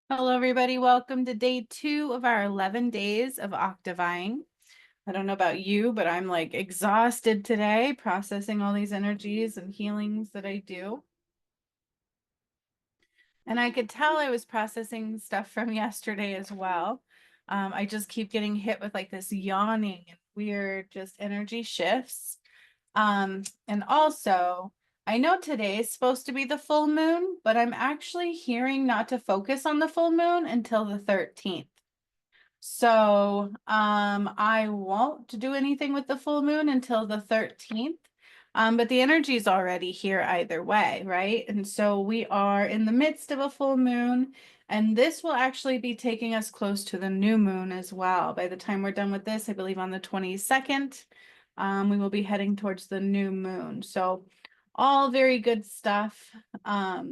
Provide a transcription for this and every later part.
Hello, everybody. Welcome to day 2 of our 11 days of octave-eying. I don't know about you, but I'm like exhausted today processing all these energies and healings that I do. And I could tell I was processing stuff from yesterday as well. I just keep getting hit with like this yawning and weird just energy shifts. And also, I know today is supposed to be the full moon, but I'm actually hearing not to focus on the full moon until the 13th. So, I won't do anything with the full moon until the 13th. But the energy is already here either way, right? And so we are in the midst of a full moon, and this will actually be taking us close to the new moon as well. By the time we're done with this, I believe on the 22nd, we will be heading towards the new moon. So all very good stuff. I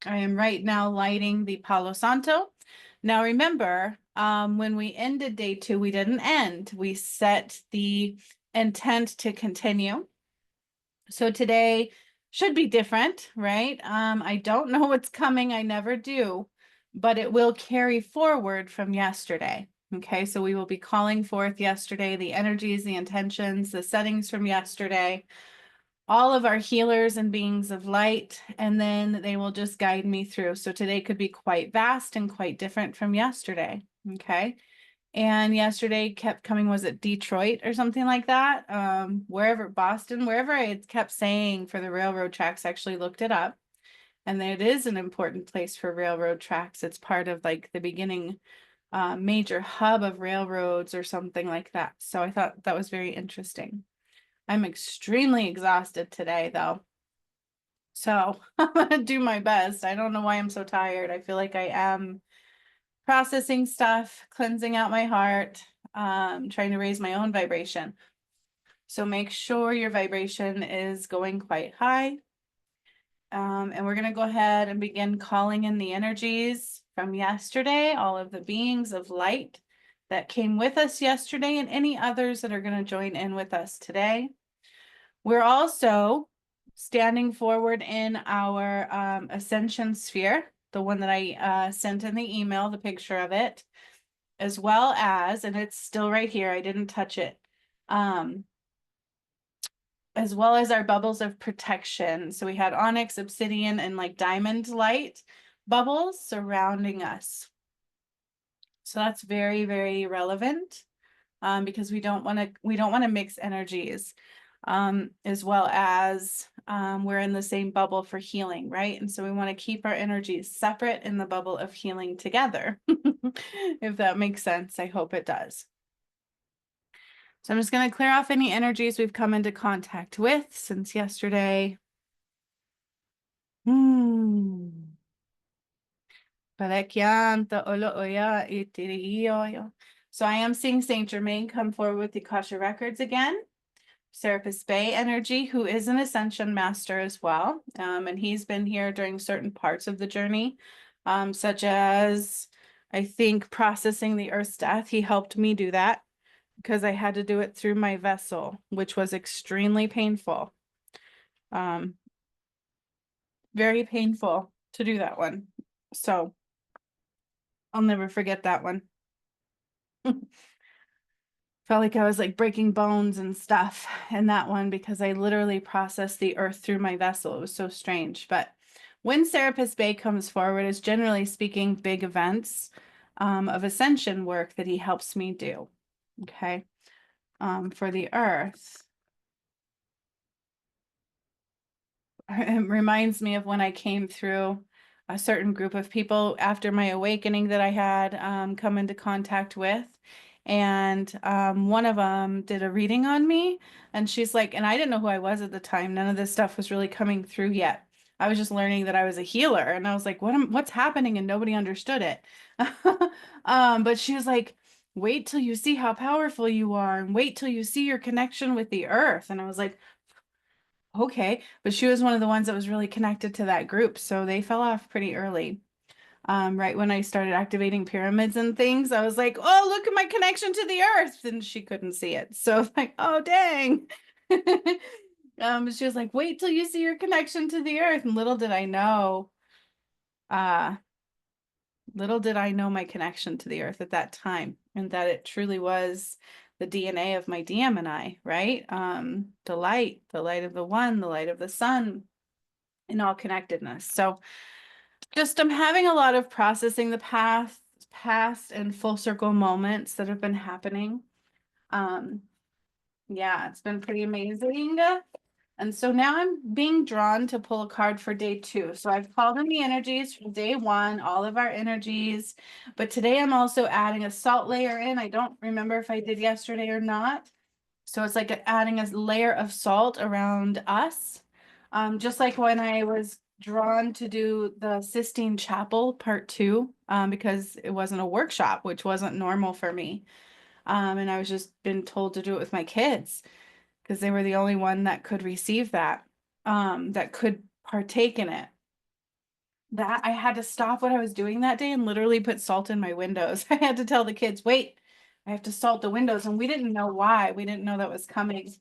am right now lighting the Palo Santo. Now remember, when we ended day 2, we didn't end. We set the intent to continue. So today should be different, right? I don't know what's coming. I never do, but it will carry forward from yesterday. Okay, so we will be calling forth yesterday the energies, the intentions, the settings from yesterday, all of our healers and beings of light, and then they will just guide me through. So today could be quite vast and quite different from yesterday. Okay. And yesterday kept coming, was it Detroit or something like that? Wherever, Boston, wherever I had kept saying for the railroad tracks, I actually looked it up. And it is an important place for railroad tracks. It's part of like the beginning major hub of railroads or something like that. So I thought that was very interesting. I'm extremely exhausted today, though. So I'm gonna do my best. I don't know why I'm so tired. I feel like I am processing stuff, cleansing out my heart, trying to raise my own vibration. So make sure your vibration is going quite high. And we're going to go ahead and begin calling in the energies from yesterday, all of the beings of light that came with us yesterday, and any others that are going to join in with us today. We're also standing forward in our ascension sphere, the one that I sent in the email, the picture of it, as well as, and it's still right here, I didn't touch it, as well as our bubbles of protection. So we had onyx, obsidian, and like diamond light bubbles surrounding us. So that's very, very relevant because we don't want to mix energies, as well as we're in the same bubble for healing, right? And so we want to keep our energies separate in the bubble of healing together. If that makes sense, I hope it does. So I'm just going to clear off any energies we've come into contact with since yesterday. So I am seeing Saint Germain come forward with the Akasha records again. Serapis Bey energy, who is an ascension master as well. And he's been here during certain parts of the journey, such as, I think, processing the Earth's death. He helped me do that because I had to do it through my vessel, which was extremely painful. Very painful to do that one. So I'll never forget that one. Felt like I was like breaking bones and stuff in that one because I literally processed the earth through my vessel. It was so strange. But when Serapis Bey comes forward, is generally speaking big events of ascension work that he helps me do. Okay. For the earth. It reminds me of when I came through a certain group of people after my awakening that I had come into contact with. And one of them did a reading on me. And she's like, and I didn't know who I was at the time. None of this stuff was really coming through yet. I was just learning that I was a healer. And I was like, what's happening? And nobody understood it. But she was like, wait till you see how powerful you are and wait till you see your connection with the earth. And I was like, okay, but she was one of the ones that was really connected to that group, so they fell off pretty early. Right when I started activating pyramids and things, I was like, oh, look at my connection to the earth, and she couldn't see it. So like, oh, dang. She was like, wait till you see your connection to the earth. And little did I know, uh, little did I know my connection to the earth at that time, and that it truly was the DNA of my DM&I, right? The light of the one, the light of the sun, and all connectedness. So just I'm having a lot of processing the past and full circle moments that have been happening. Yeah, it's been pretty amazing. And so now I'm being drawn to pull a card for day 2. So I've called in the energies from day 1, all of our energies. But today I'm also adding a salt layer in. I don't remember if I did yesterday or not. So it's like adding a layer of salt around us. Just like when I was drawn to do the Sistine Chapel part 2, because it wasn't a workshop, which wasn't normal for me. And I was just been told to do it with my kids because they were the only one that could receive that, that could partake in it. That I had to stop what I was doing that day and literally put salt in my windows. I had to tell the kids, wait, I have to salt the windows. And we didn't know why. We didn't know that was coming.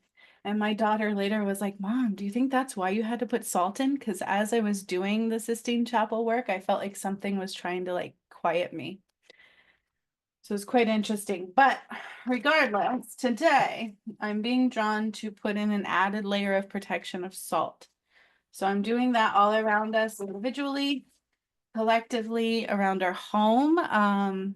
And my daughter later was like, Mom, do you think that's why you had to put salt in? Because as I was doing the Sistine Chapel work, I felt like something was trying to like quiet me. So it's quite interesting. But regardless, today I'm being drawn to put in an added layer of protection of salt. So I'm doing that all around us individually, collectively, around our home.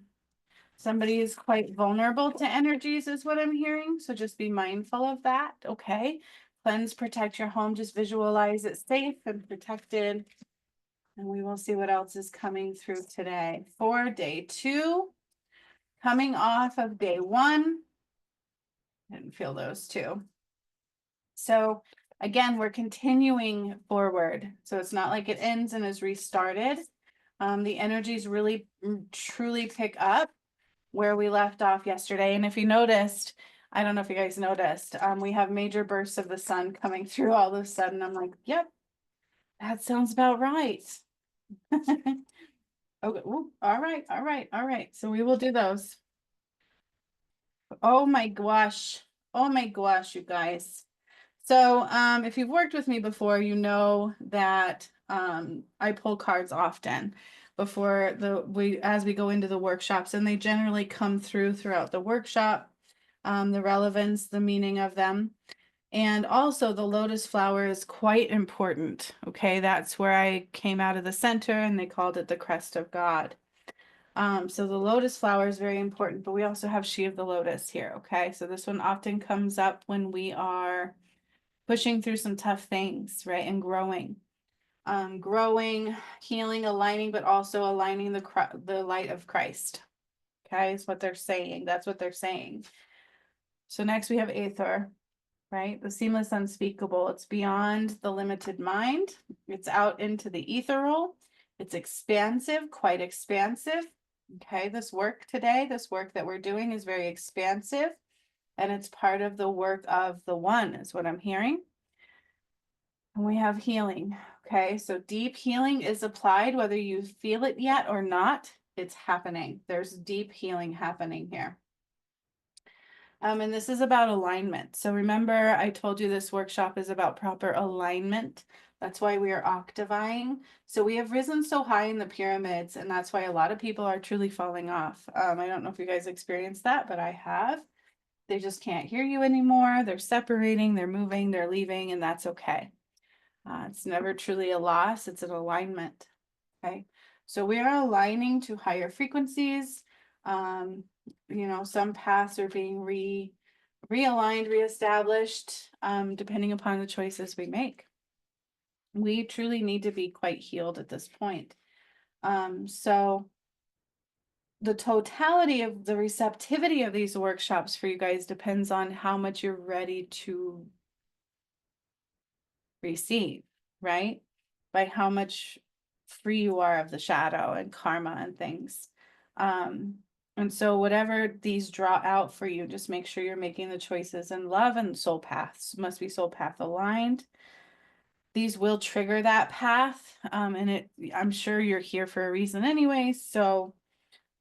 Somebody is quite vulnerable to energies is what I'm hearing. So just be mindful of that. Okay. Cleanse, protect your home. Just visualize it safe and protected. And we will see what else is coming through today for day 2. Coming off of day 1, didn't feel those 2. So again, we're continuing forward. So it's not like it ends and is restarted. The energies really truly pick up where we left off yesterday. And if you noticed, I don't know if you guys noticed, we have major bursts of the sun coming through all of a sudden. I'm like, yep, that sounds about right. Okay, ooh, all right. So we will do those. Oh my gosh. Oh my gosh, you guys. So if you've worked with me before, you know that I pull cards often before as we go into the workshops, and they generally come throughout the workshop, the relevance, the meaning of them. And also the lotus flower is quite important. Okay, that's where I came out of the center and they called it the crest of God. So the lotus flower is very important, but we also have She of the Lotus here. Okay, so this one often comes up when we are pushing through some tough things, right? And growing, healing, aligning, but also aligning the light of Christ. Okay, is what they're saying. That's what they're saying. So next we have Aether, right? The seamless, unspeakable. It's beyond the limited mind. It's out into the ethereal. It's expansive, quite expansive. Okay, this work that we're doing is very expansive, and it's part of the work of the one, is what I'm hearing. And we have healing. Okay, so deep healing is applied, whether you feel it yet or not, it's happening. There's deep healing happening here. And this is about alignment. So remember, I told you this workshop is about proper alignment. That's why we are octave-eying. So we have risen so high in the pyramids, and that's why a lot of people are truly falling off. I don't know if you guys experienced that, but I have. They just can't hear you anymore. They're separating, they're moving, they're leaving, and that's okay. It's never truly a loss, it's an alignment. Okay, so we are aligning to higher frequencies. Some paths are being realigned, reestablished, depending upon the choices we make. We truly need to be quite healed at this point. So the totality of the receptivity of these workshops for you guys depends on how much you're ready to receive, right? By how much free you are of the shadow and karma and things. And so whatever these draw out for you, just make sure you're making the choices in love, and soul paths must be soul path aligned. These will trigger that path. I'm sure you're here for a reason anyway. So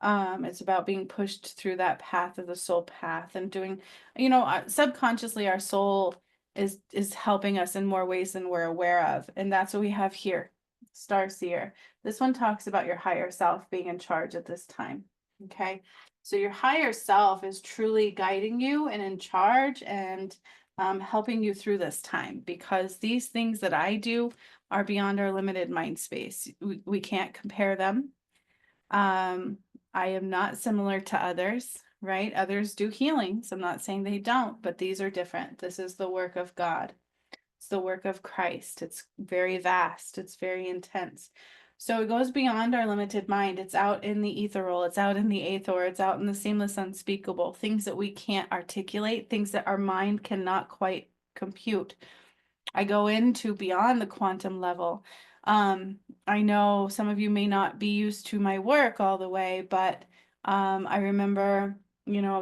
it's about being pushed through that path of the soul path and doing, subconsciously our soul is helping us in more ways than we're aware of. And that's what we have here. Starseer. This one talks about your higher self being in charge at this time. Okay. So your higher self is truly guiding you and in charge and helping you through this time, because these things that I do are beyond our limited mind space. We can't compare them. I am not similar to others, right? Others do healings. I'm not saying they don't, but these are different. This is the work of God. It's the work of Christ. It's very vast. It's very intense. So it goes beyond our limited mind. It's out in the ethereal. It's out in the aethor. It's out in the seamless, unspeakable. Things that we can't articulate, things that our mind cannot quite compute. I go into beyond the quantum level. I know some of you may not be used to my work all the way, but I remember,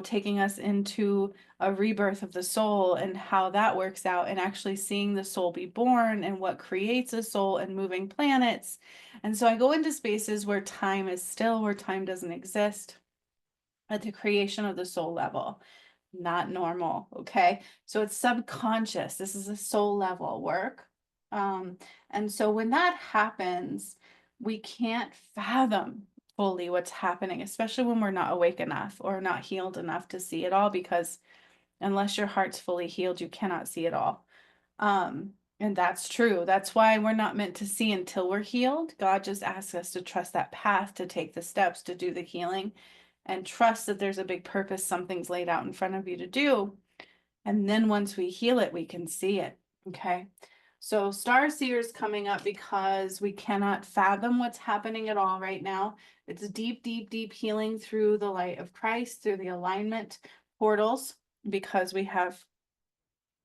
taking us into a rebirth of the soul and how that works out, and actually seeing the soul be born and what creates a soul and moving planets. And so I go into spaces where time is still, where time doesn't exist, at the creation of the soul level. Not normal, okay? So it's subconscious. This is a soul level work. And so when that happens, we can't fathom fully what's happening, especially when we're not awake enough or not healed enough to see it all, because unless your heart's fully healed, you cannot see it all. And that's true. That's why we're not meant to see until we're healed. God just asks us to trust that path, to take the steps, to do the healing, and trust that there's a big purpose, something's laid out in front of you to do. And then once we heal it, we can see it. Okay. So Star Seer is coming up because we cannot fathom what's happening at all right now. It's deep, deep, deep healing through the light of Christ, through the alignment portals, because we have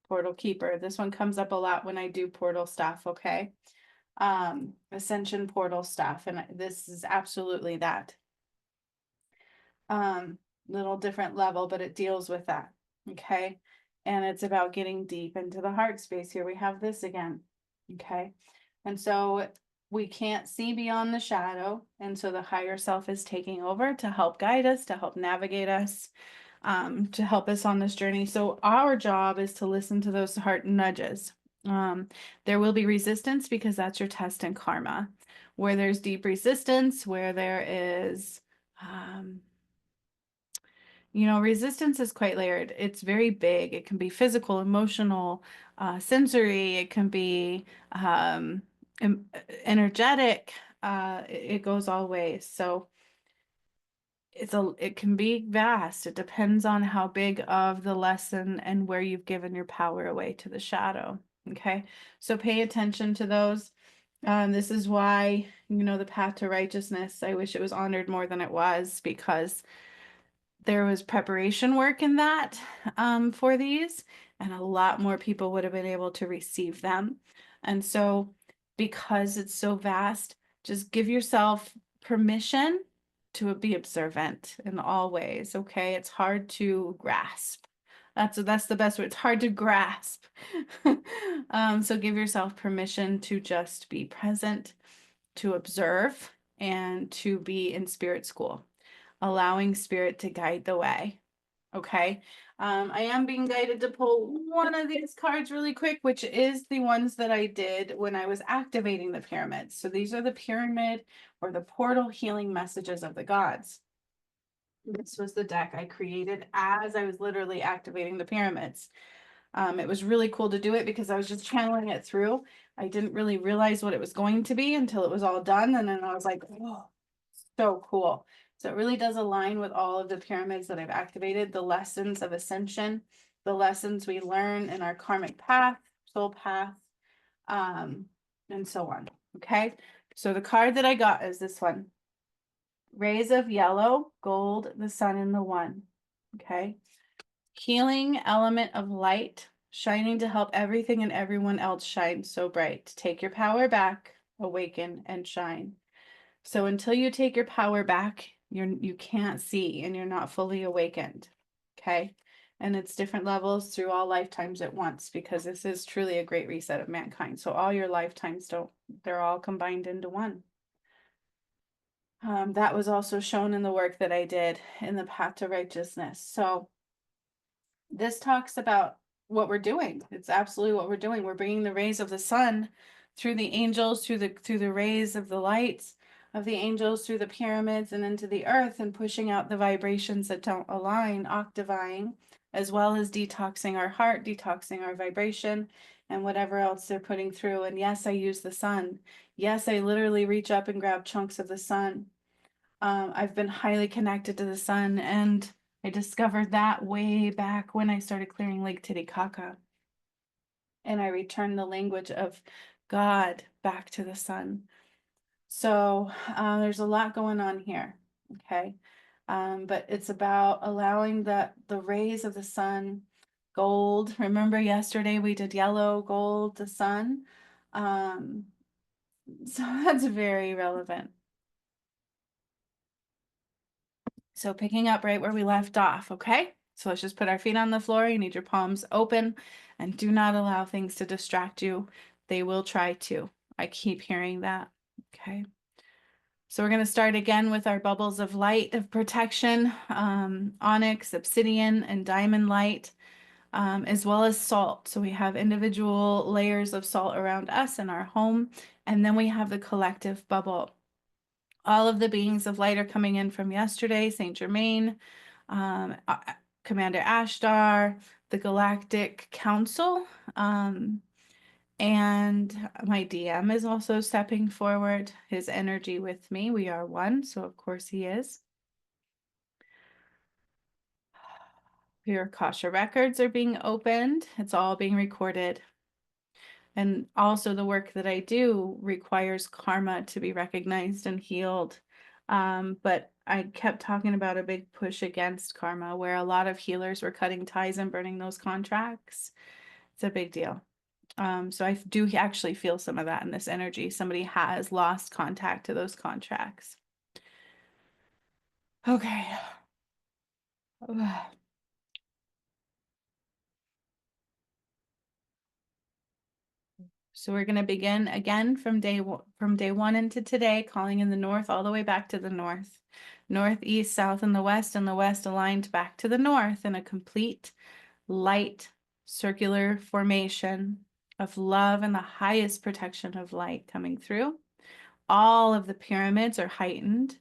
portal keeper. This one comes up a lot when I do portal stuff. Okay. Ascension portal stuff. And this is absolutely that. Little different level, but it deals with that. Okay. And it's about getting deep into the heart space. Here we have this again. Okay. And so we can't see beyond the shadow. And so the higher self is taking over to help guide us, to help navigate us, to help us on this journey. So our job is to listen to those heart nudges. There will be resistance, because that's your test and karma. Where there's deep resistance, where there is, resistance is quite layered. It's very big. It can be physical, emotional, sensory. It can be energetic. It goes all ways. So it can be vast. It depends on how big of the lesson and where you've given your power away to the shadow. Okay, so pay attention to those. This is why, the path to righteousness, I wish it was honored more than it was, because there was preparation work in that for these, and a lot more people would have been able to receive them. And so, because it's so vast, just give yourself permission to be observant in all ways. Okay, it's hard to grasp. That's the best word. It's hard to grasp. So give yourself permission to just be present, to observe, and to be in spirit school, allowing spirit to guide the way. Okay. I am being guided to pull one of these cards really quick, which is the ones that I did when I was activating the pyramids. So these are the pyramid or the portal healing messages of the gods. This was the deck I created as I was literally activating the pyramids. It was really cool to do it because I was just channeling it through. I didn't really realize what it was going to be until it was all done. And then I was like, oh, so cool. So it really does align with all of the pyramids that I've activated, the lessons of ascension, the lessons we learn in our karmic path, soul path, and so on. Okay. So the card that I got is this one. Rays of yellow, gold, the sun, and the one. Okay. Healing element of light, shining to help everything and everyone else shine so bright. Take your power back, awaken, and shine. So until you take your power back, you can't see and you're not fully awakened. Okay. And it's different levels through all lifetimes at once, because this is truly a great reset of mankind. So all your lifetimes they're all combined into one. That was also shown in the work that I did in the path to righteousness. So this talks about what we're doing. It's absolutely what we're doing. We're bringing the rays of the sun through the angels, through the rays of the lights of the angels, through the pyramids and into the earth, and pushing out the vibrations that don't align, octave-eying, as well as detoxing our heart, detoxing our vibration, and whatever else they're putting through. And yes, I use the sun. Yes, I literally reach up and grab chunks of the sun. I've been highly connected to the sun, and I discovered that way back when I started clearing Lake Titicaca. And I returned the language of God back to the sun. So there's a lot going on here, okay? But it's about allowing the rays of the sun, gold. Remember yesterday we did yellow, gold, the sun. So that's very relevant. So picking up right where we left off, okay? So let's just put our feet on the floor. You need your palms open, and do not allow things to distract you. They will try to. I keep hearing that, okay? So we're going to start again with our bubbles of light of protection, onyx, obsidian, and diamond light, as well as salt. So we have individual layers of salt around us in our home, and then we have the collective bubble. All of the beings of light are coming in from yesterday, Saint Germain, Commander Ashtar, the Galactic Council, and my DM is also stepping forward, his energy with me. We are one, so of course he is. Your Akasha records are being opened. It's all being recorded. And also the work that I do requires karma to be recognized and healed. But I kept talking about a big push against karma, where a lot of healers were cutting ties and burning those contracts. It's a big deal. So I do actually feel some of that in this energy. Somebody has lost contact to those contracts. Okay. So we're going to begin again from day one into today, calling in the north all the way back to the north. North, east, south, and the west aligned back to the north in a complete light circular formation of love and the highest protection of light coming through. All of the pyramids are heightened.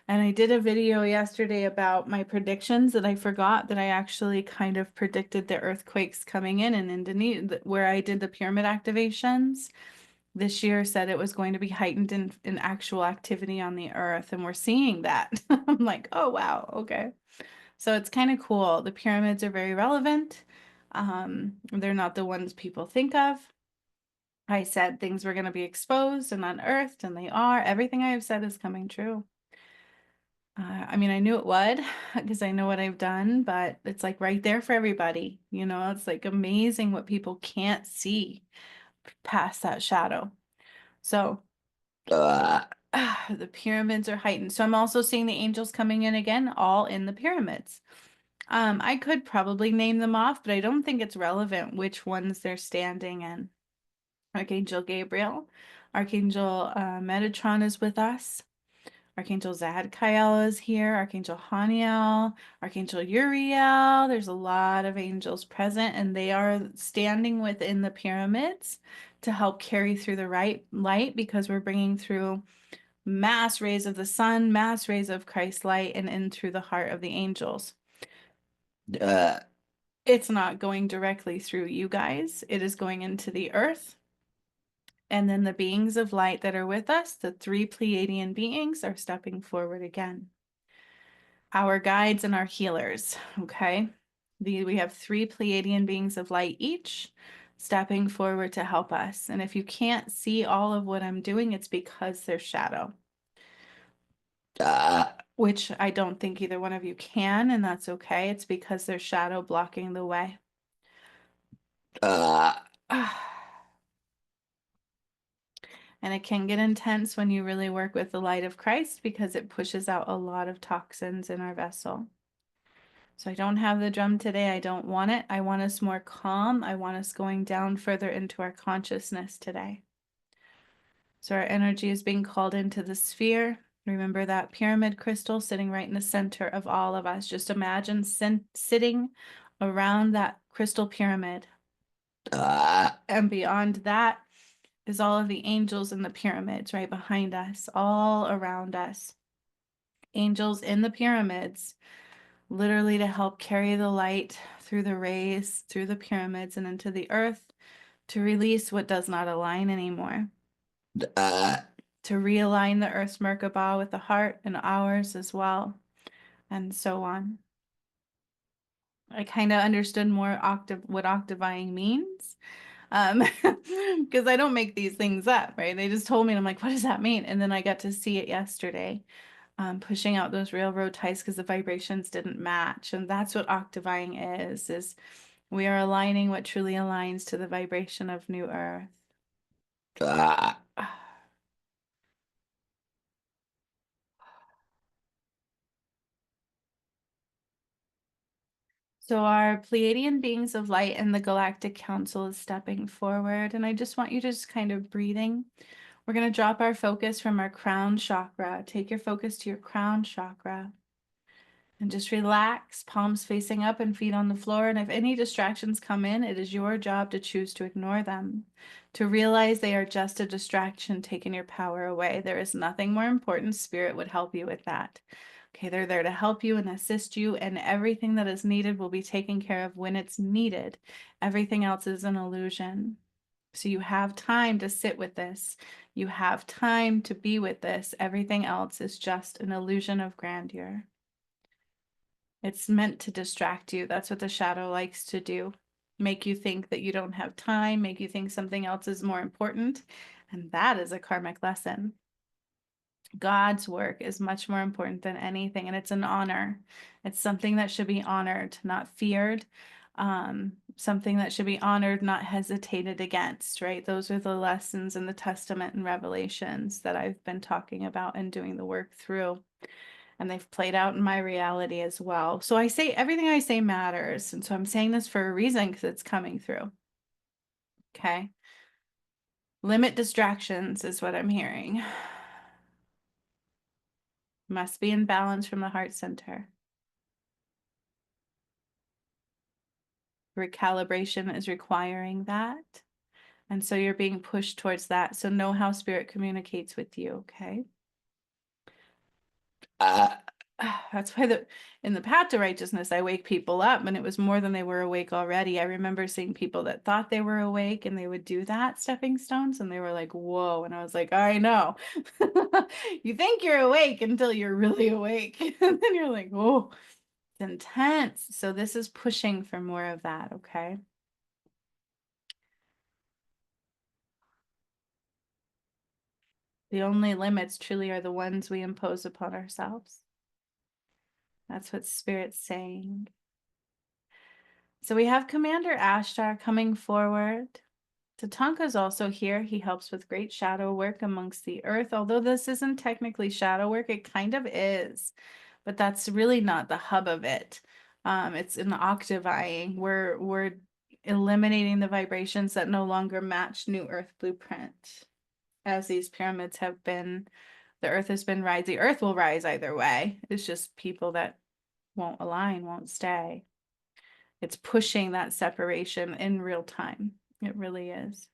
And I did a video yesterday about my predictions that I forgot that I actually kind of predicted the earthquakes coming in Indonesia, where I did the pyramid activations. This year said it was going to be heightened in actual activity on the earth, and we're seeing that. I'm like, oh, wow, okay. So it's kind of cool. The pyramids are very relevant. They're not the ones people think of. I said things were going to be exposed and unearthed, and they are. Everything I have said is coming true. I mean, I knew it would because I know what I've done, but it's like right there for everybody. You know, it's like amazing what people can't see past that shadow. So the pyramids are heightened. So I'm also seeing the angels coming in again, all in the pyramids. I could probably name them off, but I don't think it's relevant which ones they're standing in. Archangel Gabriel, Archangel Metatron is with us. Archangel Zadkiel is here, Archangel Haniel, Archangel Uriel. There's a lot of angels present, and they are standing within the pyramids to help carry through the right light, because we're bringing through mass rays of the sun, mass rays of Christ's light, and in through the heart of the angels. It's not going directly through you guys. It is going into the earth. And then the beings of light that are with us, the 3 Pleiadian beings, are stepping forward again. Our guides and our healers, okay? We have 3 Pleiadian beings of light each stepping forward to help us. And if you can't see all of what I'm doing, it's because there's shadow. Which I don't think either one of you can, and that's okay. It's because there's shadow blocking the way. And it can get intense when you really work with the light of Christ, because it pushes out a lot of toxins in our vessel. So I don't have the drum today. I don't want it. I want us more calm. I want us going down further into our consciousness today. So our energy is being called into the sphere. Remember that pyramid crystal sitting right in the center of all of us. Just imagine sitting around that crystal pyramid. And beyond that is all of the angels in the pyramids right behind us, all around us. Angels in the pyramids, literally to help carry the light through the rays, through the pyramids and into the earth, to release what does not align anymore. To realign the earth's Merkabah with the heart and ours as well, and so on. I kind of understood more what octave-eying means. Because I don't make these things up, right? They just told me, and I'm like, what does that mean? And then I got to see it yesterday, pushing out those railroad ties because the vibrations didn't match. And that's what octave-eying is we are aligning what truly aligns to the vibration of New Earth. So our Pleiadian beings of light and the Galactic Council is stepping forward. And I just want you to just kind of breathing. We're going to drop our focus from our crown chakra. Take your focus to your crown chakra. And just relax, palms facing up and feet on the floor. And if any distractions come in, it is your job to choose to ignore them, to realize they are just a distraction taking your power away. There is nothing more important. Spirit would help you with that. Okay, they're there to help you and assist you, and everything that is needed will be taken care of when it's needed. Everything else is an illusion. So you have time to sit with this. You have time to be with this. Everything else is just an illusion of grandeur. It's meant to distract you. That's what the shadow likes to do. Make you think that you don't have time, make you think something else is more important. And that is a karmic lesson. God's work is much more important than anything, and it's an honor. It's something that should be honored, not feared. Something that should be honored, not hesitated against, right? Those are the lessons in the Testament and Revelations that I've been talking about and doing the work through. And they've played out in my reality as well. So I say everything I say matters. And so I'm saying this for a reason because it's coming through. Okay. Limit distractions is what I'm hearing. Must be in balance from the heart center. Recalibration is requiring that. And so you're being pushed towards that. So know how spirit communicates with you, okay? That's why in the path to righteousness, I wake people up, and it was more than they were awake already. I remember seeing people that thought they were awake and they would do that, stepping stones, and they were like, whoa. And I was like, I know. You think you're awake until you're really awake. And then you're like, whoa, it's intense. So this is pushing for more of that, okay? The only limits truly are the ones we impose upon ourselves. That's what Spirit's saying. So we have Commander Ashtar coming forward. Tatanka's also here. He helps with great shadow work amongst the earth. Although this isn't technically shadow work, it kind of is. But that's really not the hub of it. It's in the octave-eying. We're eliminating the vibrations that no longer match New Earth blueprint. As these pyramids have been, the earth has been rise. The earth will rise either way. It's just people that won't align, won't stay. It's pushing that separation in real time. It really is.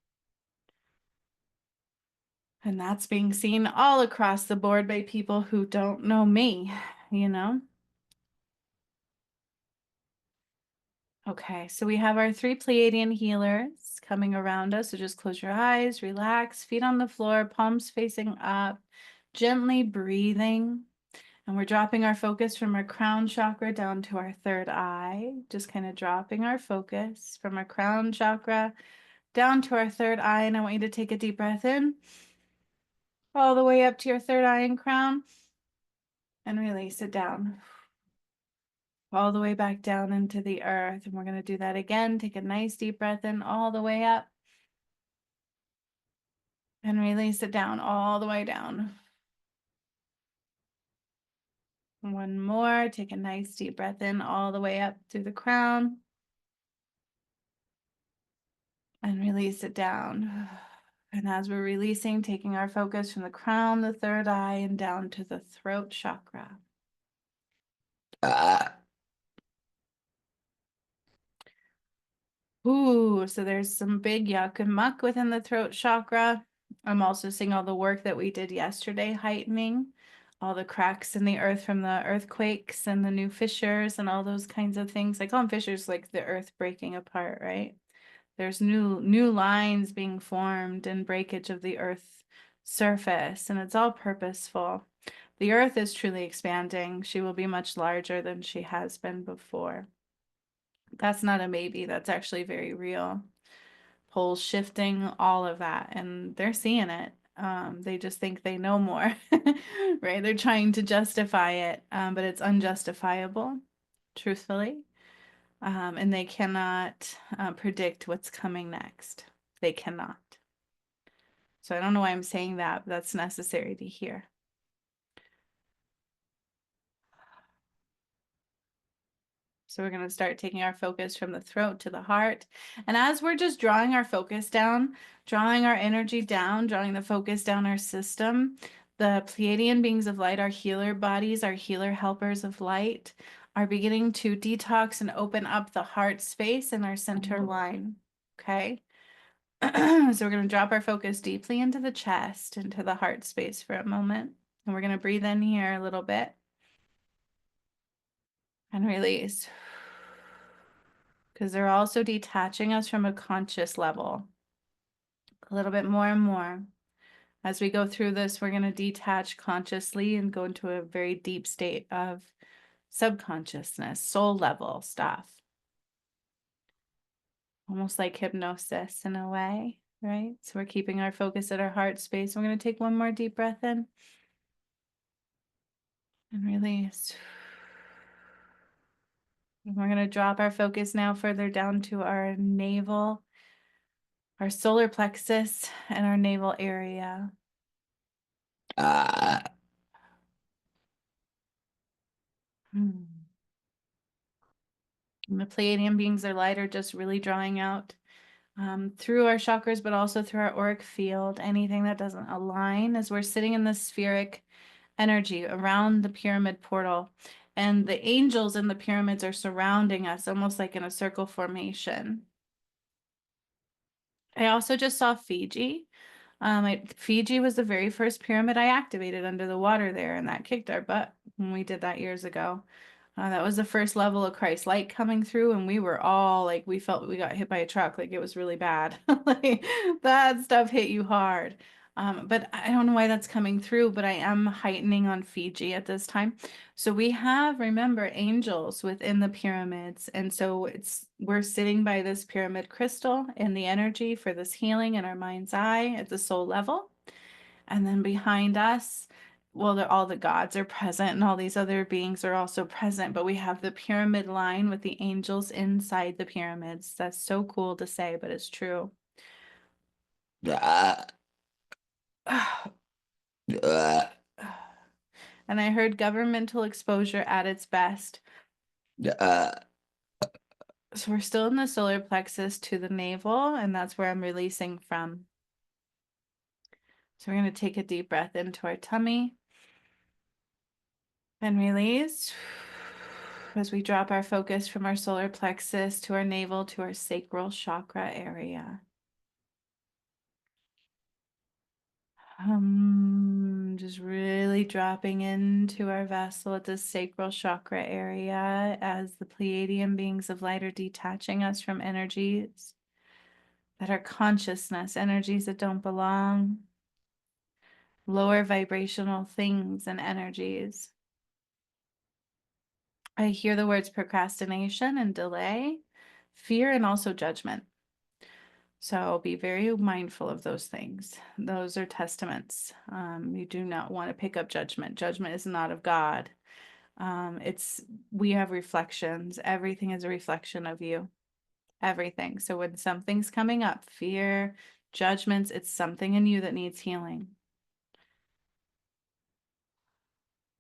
And that's being seen all across the board by people who don't know me, you know? Okay, so we have our 3 Pleiadian healers coming around us. So just close your eyes, relax, feet on the floor, palms facing up, gently breathing. And we're dropping our focus from our crown chakra down to our third eye. Just kind of dropping our focus from our crown chakra down to our third eye. And I want you to take a deep breath in, all the way up to your third eye and crown, and release it down. All the way back down into the earth. And we're going to do that again. Take a nice deep breath in, all the way up, and release it down, all the way down. One more. Take a nice deep breath in, all the way up through the crown, and release it down. And as we're releasing, taking our focus from the crown, the third eye, and down to the throat chakra. Ooh, so there's some big yuck and muck within the throat chakra. I'm also seeing all the work that we did yesterday, heightening all the cracks in the earth from the earthquakes and the new fissures and all those kinds of things. I call them fissures, like the earth breaking apart, right? There's new lines being formed and breakage of the earth surface, and it's all purposeful. The earth is truly expanding. She will be much larger than she has been before. That's not a maybe, that's actually very real. Poles shifting, all of that, and they're seeing it. They just think they know more, right? They're trying to justify it, but it's unjustifiable, truthfully. And they cannot predict what's coming next. They cannot. So I don't know why I'm saying that, but that's necessary to hear. So we're going to start taking our focus from the throat to the heart. And as we're just drawing our focus down, drawing our energy down, drawing the focus down our system, the Pleiadian beings of light, our healer bodies, our healer helpers of light, are beginning to detox and open up the heart space in our center line. Okay. So we're going to drop our focus deeply into the chest, into the heart space for a moment. And we're going to breathe in here a little bit and release. Because they're also detaching us from a conscious level a little bit more and more. As we go through this, we're going to detach consciously and go into a very deep state of subconsciousness, soul level stuff. Almost like hypnosis in a way, right? So we're keeping our focus at our heart space. We're going to take one more deep breath in and release. And we're going to drop our focus now further down to our navel, our solar plexus, and our navel area. And the Pleiadian beings are light are just really drawing out through our chakras, but also through our auric field, anything that doesn't align as we're sitting in the spheric energy around the pyramid portal. And the angels in the pyramids are surrounding us almost like in a circle formation. I also just saw Fiji. Fiji was the very first pyramid I activated under the water there, and that kicked our butt when we did that years ago. That was the first level of Christ light coming through, and we were all like, we felt we got hit by a truck, like it was really bad. Like that stuff hit you hard. But I don't know why that's coming through, but I am heightening on Fiji at this time. So we have, remember, angels within the pyramids. And so we're sitting by this pyramid crystal in the energy for this healing in our mind's eye at the soul level. And then behind us, well, all the gods are present and all these other beings are also present, but we have the pyramid line with the angels inside the pyramids. That's so cool to say, but it's true. And I heard governmental exposure at its best. So we're still in the solar plexus to the navel, and that's where I'm releasing from. So we're going to take a deep breath into our tummy and release as we drop our focus from our solar plexus to our navel to our sacral chakra area. Just really dropping into our vessel at the sacral chakra area as the Pleiadian beings of light are detaching us from energies that are consciousness, energies that don't belong, lower vibrational things and energies. I hear the words procrastination and delay, fear, and also judgment. So be very mindful of those things. Those are testaments. You do not want to pick up judgment. Judgment is not of God. We have reflections. Everything is a reflection of you. Everything. So when something's coming up, fear, judgments, it's something in you that needs healing.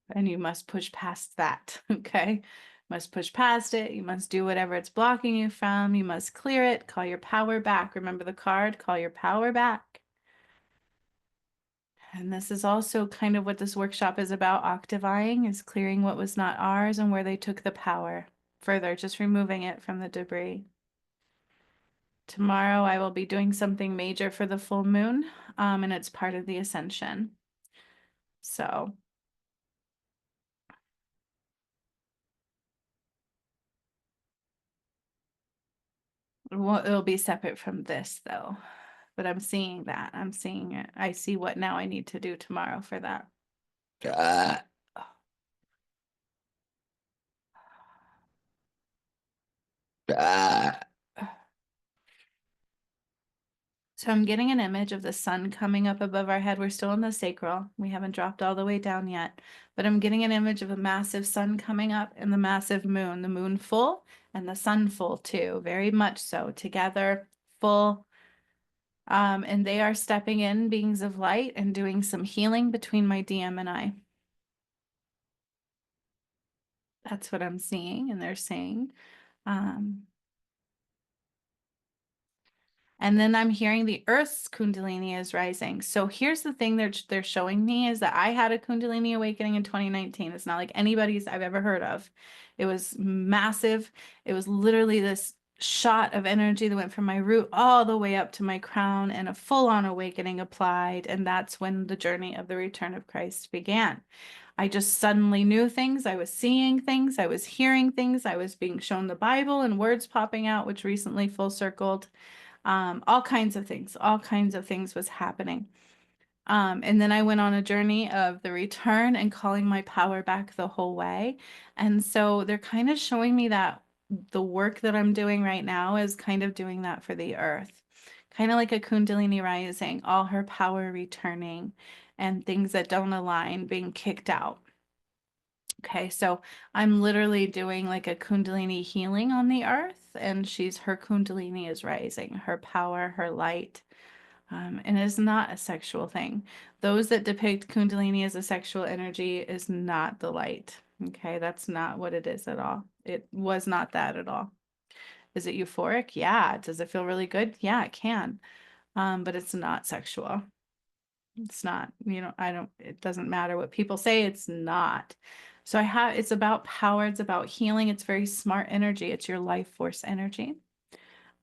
And you must push past that. Okay. Must push past it. You must do whatever it's blocking you from. You must clear it. Call your power back. Remember the card, call your power back. And this is also kind of what this workshop is about. Octave-eying is clearing what was not ours and where they took the power. Further, just removing it from the debris. Tomorrow I will be doing something major for the full moon, and it's part of the ascension. So it'll be separate from this though. But I'm seeing that. I'm seeing it. I see what now I need to do tomorrow for that. So I'm getting an image of the sun coming up above our head. We're still in the sacral. We haven't dropped all the way down yet, but I'm getting an image of a massive sun coming up and the massive moon, the moon full and the sun full too, very much so together, full. And they are stepping in, beings of light, and doing some healing between my DM and I. That's what I'm seeing, and they're saying. And then I'm hearing the Earth's Kundalini is rising. So here's the thing they're showing me is that I had a Kundalini awakening in 2019. It's not like anybody's I've ever heard of. It was massive. It was literally this shot of energy that went from my root all the way up to my crown, and a full-on awakening applied. And that's when the journey of the return of Christ began. I just suddenly knew things. I was seeing things. I was hearing things. I was being shown the Bible and words popping out, which recently full circled. All kinds of things was happening. And then I went on a journey of the return and calling my power back the whole way. And so they're kind of showing me that the work that I'm doing right now is kind of doing that for the earth, kind of like a Kundalini rising, all her power returning and things that don't align being kicked out. Okay, so I'm literally doing like a Kundalini healing on the earth, and her Kundalini is rising, her power, her light, and it's not a sexual thing. Those that depict Kundalini as a sexual energy is not the light. Okay, that's not what it is at all. It was not that at all. Is it euphoric? Yeah. Does it feel really good? Yeah, it can. But it's not sexual. It's not, it doesn't matter what people say, it's not. So it's about power, it's about healing, it's very smart energy, it's your life force energy.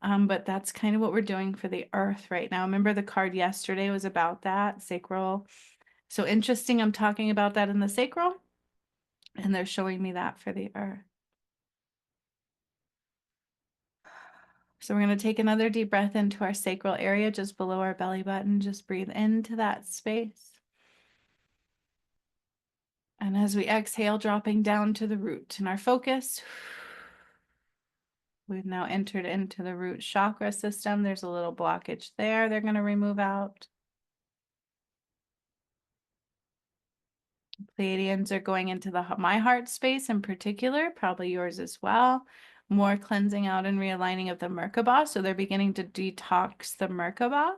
But that's kind of what we're doing for the earth right now. Remember the card yesterday was about that, sacral. So interesting, I'm talking about that in the sacral, and they're showing me that for the earth. So we're going to take another deep breath into our sacral area just below our belly button. Just breathe into that space. And as we exhale, dropping down to the root in our focus, we've now entered into the root chakra system. There's a little blockage there they're going to remove out. Pleiadians are going into my heart space in particular, probably yours as well. More cleansing out and realigning of the Merkabah. So they're beginning to detox the Merkabah.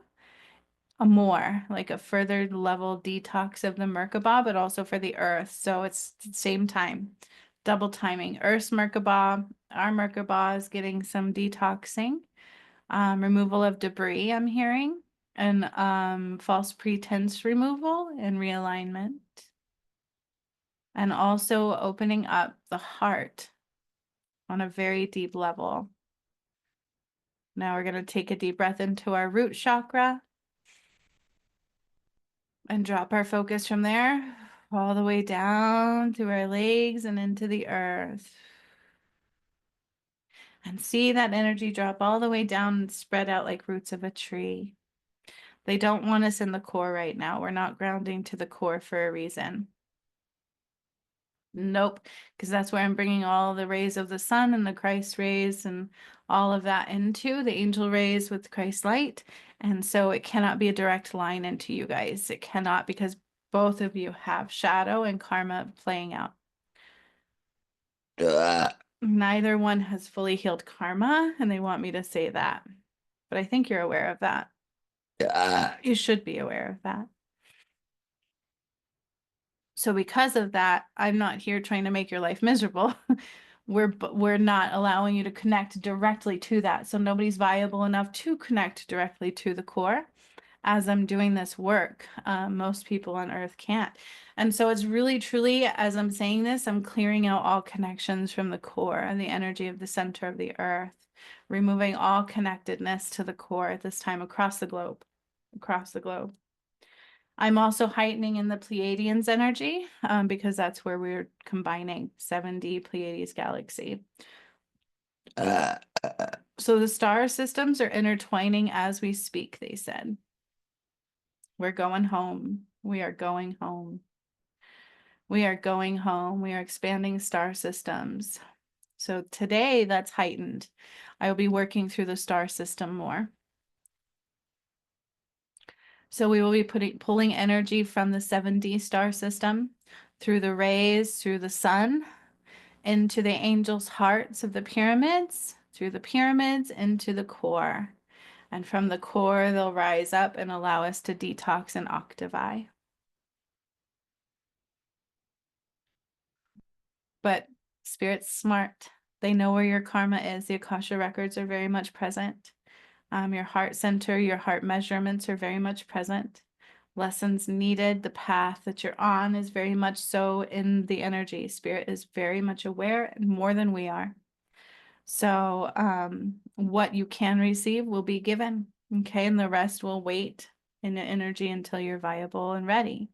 Like a further level detox of the Merkabah, but also for the earth. So it's the same time, double timing. Earth's Merkabah, our Merkabah is getting some detoxing, removal of debris, I'm hearing, and false pretense removal and realignment. And also opening up the heart on a very deep level. Now we're going to take a deep breath into our root chakra. And drop our focus from there all the way down through our legs and into the earth. And see that energy drop all the way down and spread out like roots of a tree. They don't want us in the core right now. We're not grounding to the core for a reason. Nope, because that's where I'm bringing all the rays of the sun and the Christ rays and all of that into the angel rays with Christ light. And so it cannot be a direct line into you guys. It cannot, because both of you have shadow and karma playing out. Neither one has fully healed karma, and they want me to say that. But I think you're aware of that. You should be aware of that. So because of that, I'm not here trying to make your life miserable. We're not allowing you to connect directly to that. So nobody's viable enough to connect directly to the core. As I'm doing this work, most people on earth can't. And so it's really, truly, as I'm saying this, I'm clearing out all connections from the core and the energy of the center of the earth. removing all connectedness to the core at this time across the globe, across the globe. I'm also heightening in the Pleiadians energy because that's where we're combining 7D Pleiades galaxy. So the star systems are intertwining as we speak, they said. We're going home. We are going home. We are going home. We are expanding star systems. So today that's heightened. I will be working through the star system more. So we will be pulling energy from the 7D star system through the rays, through the sun, into the angels' hearts of the pyramids, through the pyramids into the core. And from the core, they'll rise up and allow us to detox and octave-eye. But Spirit's smart. They know where your karma is. The Akasha records are very much present. Your heart center, your heart measurements are very much present. Lessons needed, the path that you're on is very much so in the energy. Spirit is very much aware and more than we are. So what you can receive will be given, okay? And the rest will wait in the energy until you're viable and ready.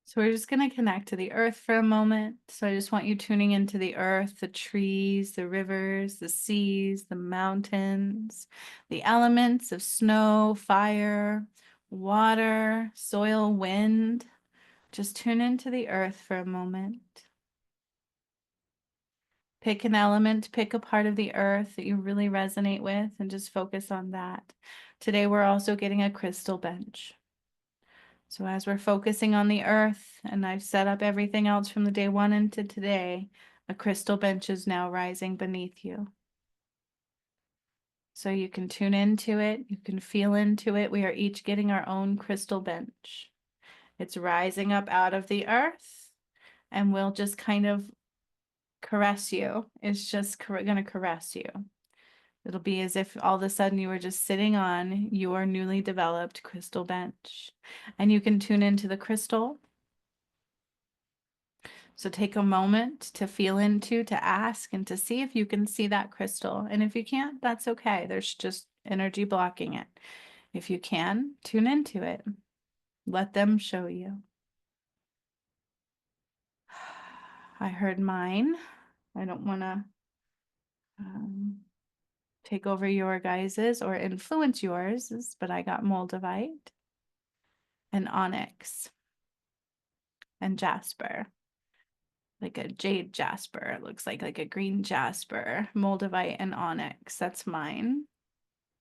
So we're just going to connect to the earth for a moment. So I just want you tuning into the earth, the trees, the rivers, the seas, the mountains, the elements of snow, fire, water, soil, wind. Just tune into the earth for a moment. Pick an element, pick a part of the earth that you really resonate with and just focus on that. Today, we're also getting a crystal bench. So as we're focusing on the earth, and I've set up everything else from the day one into today, a crystal bench is now rising beneath you. So you can tune into it, you can feel into it. We are each getting our own crystal bench. It's rising up out of the earth, and we'll just kind of caress you. It's just going to caress you. It'll be as if all of a sudden you were just sitting on your newly developed crystal bench, and you can tune into the crystal. So take a moment to feel into, to ask, and to see if you can see that crystal. And if you can't, that's okay. There's just energy blocking it. If you can, tune into it. Let them show you. I heard mine. I don't want to take over your guys's or influence yours, but I got moldavite and onyx and jasper, like a jade jasper. It looks like a green jasper, moldavite and onyx. That's mine.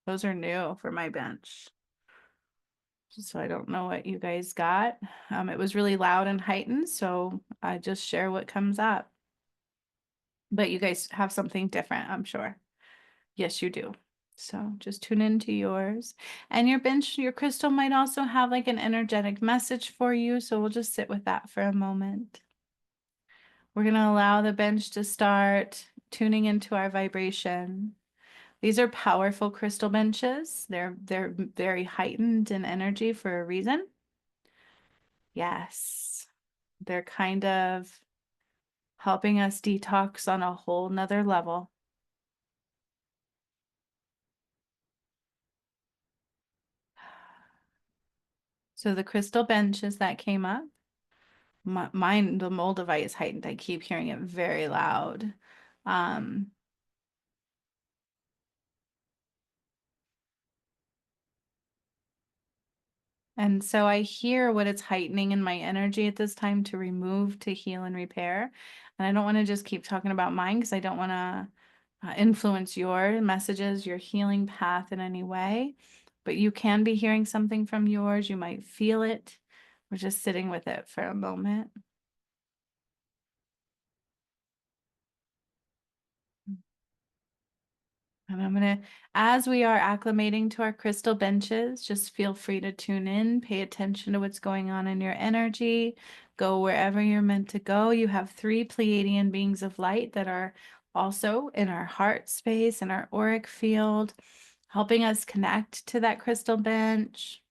Those are new for my bench. So I don't know what you guys got. It was really loud and heightened, so I just share what comes up. But you guys have something different, I'm sure. Yes, you do. So just tune into yours. And your bench, your crystal might also have like an energetic message for you. So we'll just sit with that for a moment. We're going to allow the bench to start tuning into our vibration. These are powerful crystal benches. They're very heightened in energy for a reason. Yes. They're kind of helping us detox on a whole nother level. So the crystal benches that came up, mine, the moldavite is heightened. I keep hearing it very loud. And so I hear what it's heightening in my energy at this time to remove, to heal, and repair. And I don't want to just keep talking about mine because I don't want to influence your messages, your healing path in any way. But you can be hearing something from yours. You might feel it. We're just sitting with it for a moment. And I'm going to, as we are acclimating to our crystal benches, just feel free to tune in, pay attention to what's going on in your energy, go wherever you're meant to go. You have 3 Pleiadian beings of light that are also in our heart space, in our auric field, helping us connect to that crystal bench.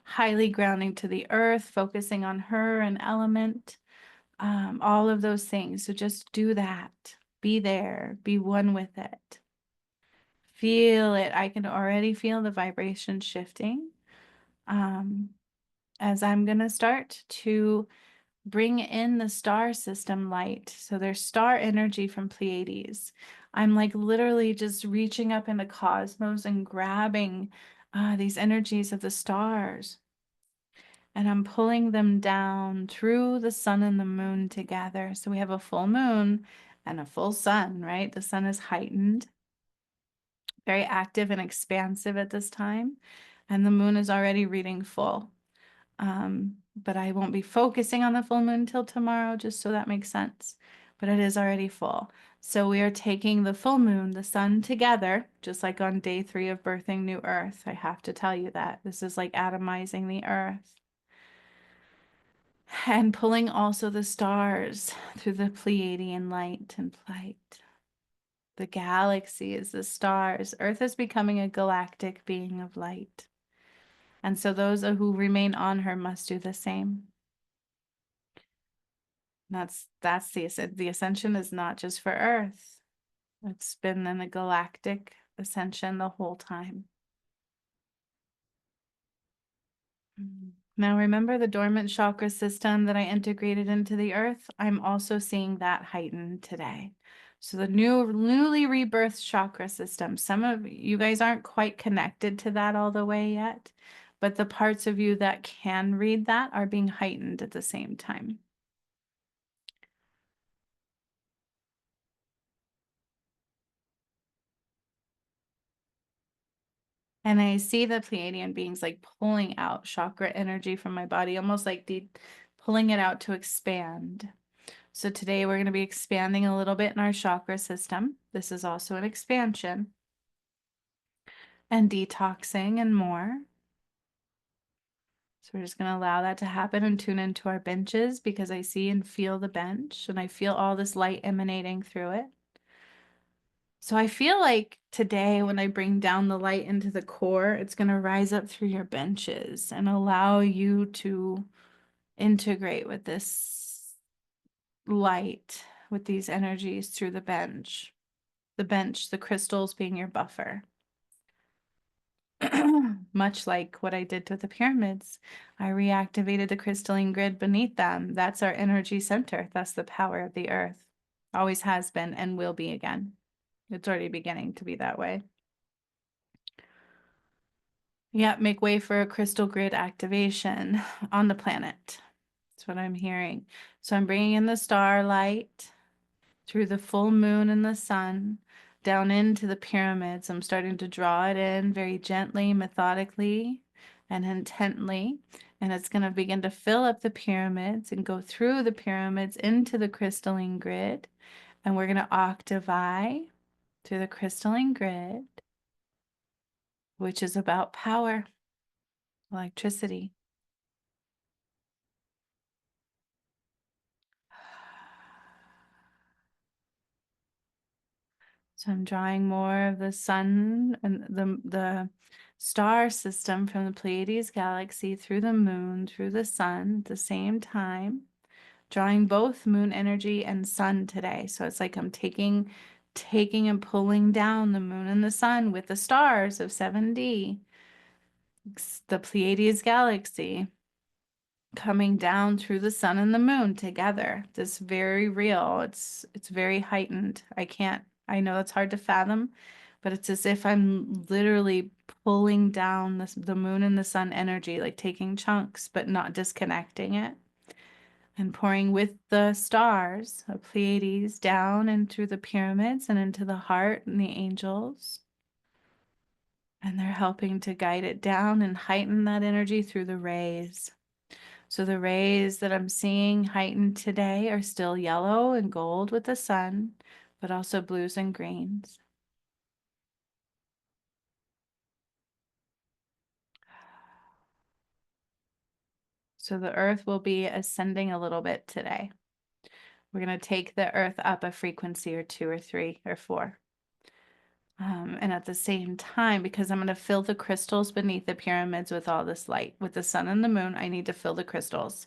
highly grounding to the earth, focusing on her and element, all of those things. So just do that. Be there, be one with it. Feel it. I can already feel the vibration shifting. As I'm going to start to bring in the star system light. So there's star energy from Pleiades. I'm like literally just reaching up in the cosmos and grabbing these energies of the stars. And I'm pulling them down through the sun and the moon together. So we have a full moon and a full sun, right? The sun is heightened, very active and expansive at this time. And the moon is already reading full. But I won't be focusing on the full moon till tomorrow, just so that makes sense. But it is already full. So we are taking the full moon, the sun together, just like on day 3 of birthing new earth. I have to tell you that. This is like atomizing the earth. And pulling also the stars through the Pleiadian light and light. The galaxy is the stars. Earth is becoming a galactic being of light. And so those who remain on her must do the same. That's the ascension is not just for Earth. It's been in a galactic ascension the whole time. Now remember the dormant chakra system that I integrated into the earth? I'm also seeing that heightened today. So the newly rebirthed chakra system, some of you guys aren't quite connected to that all the way yet, but the parts of you that can read that are being heightened at the same time. And I see the Pleiadian beings like pulling out chakra energy from my body, almost like pulling it out to expand. So today we're going to be expanding a little bit in our chakra system. This is also an expansion and detoxing and more. So we're just going to allow that to happen and tune into our benches because I see and feel the bench and I feel all this light emanating through it. So I feel like today when I bring down the light into the core, it's going to rise up through your benches and allow you to integrate with this light, with these energies through the bench. The bench, the crystals being your buffer. Much like what I did with the pyramids, I reactivated the crystalline grid beneath them. That's our energy center. That's the power of the earth. Always has been and will be again. It's already beginning to be that way. Yeah, make way for a crystal grid activation on the planet. That's what I'm hearing. So I'm bringing in the starlight through the full moon and the sun down into the pyramids. I'm starting to draw it in very gently, methodically, and intently. And it's going to begin to fill up the pyramids and go through the pyramids into the crystalline grid. And we're going to octave-eye through the crystalline grid, which is about power, electricity. So I'm drawing more of the sun and the star system from the Pleiades galaxy through the moon, through the sun at the same time, drawing both moon energy and sun today. So it's like I'm taking and pulling down the moon and the sun with the stars of 7D, the Pleiades galaxy, coming down through the sun and the moon together. This very real. It's very heightened. I know it's hard to fathom, but it's as if I'm literally pulling down the moon and the sun energy, like taking chunks, but not disconnecting it. And pouring with the stars of Pleiades down and through the pyramids and into the heart and the angels. And they're helping to guide it down and heighten that energy through the rays. So the rays that I'm seeing heightened today are still yellow and gold with the sun, but also blues and greens. So the earth will be ascending a little bit today. We're going to take the earth up a frequency or 2 or 3 or 4. And at the same time, because I'm going to fill the crystals beneath the pyramids with all this light, with the sun and the moon, I need to fill the crystals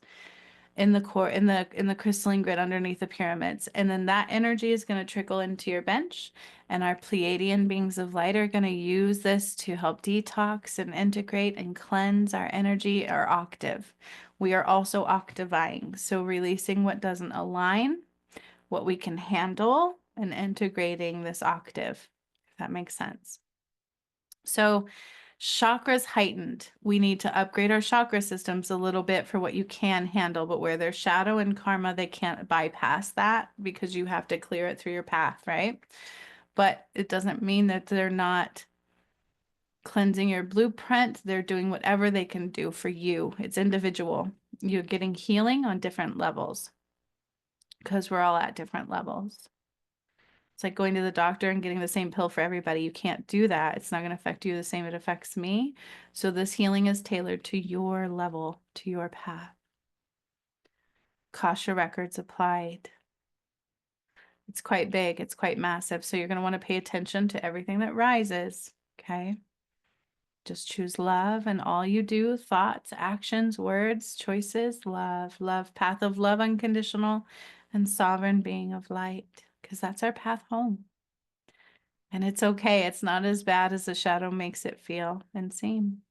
in the core, in the crystalline grid underneath the pyramids. And then that energy is going to trickle into your bench. And our Pleiadian beings of light are going to use this to help detox and integrate and cleanse our energy, our octave. We are also octave-eying, so releasing what doesn't align, what we can handle, and integrating this octave, if that makes sense. So chakras heightened. We need to upgrade our chakra systems a little bit for what you can handle, but where there's shadow and karma, they can't bypass that because you have to clear it through your path, right? But it doesn't mean that they're not cleansing your blueprint. They're doing whatever they can do for you. It's individual. You're getting healing on different levels because we're all at different levels. It's like going to the doctor and getting the same pill for everybody. You can't do that. It's not going to affect you the same it affects me. So this healing is tailored to your level, to your path. Kasha records applied. It's quite big. It's quite massive. So you're going to want to pay attention to everything that rises. Okay. Just choose love and all you do, thoughts, actions, words, choices, love, love, path of love, unconditional and sovereign being of light, because that's our path home. And it's okay. It's not as bad as the shadow makes it feel and seem.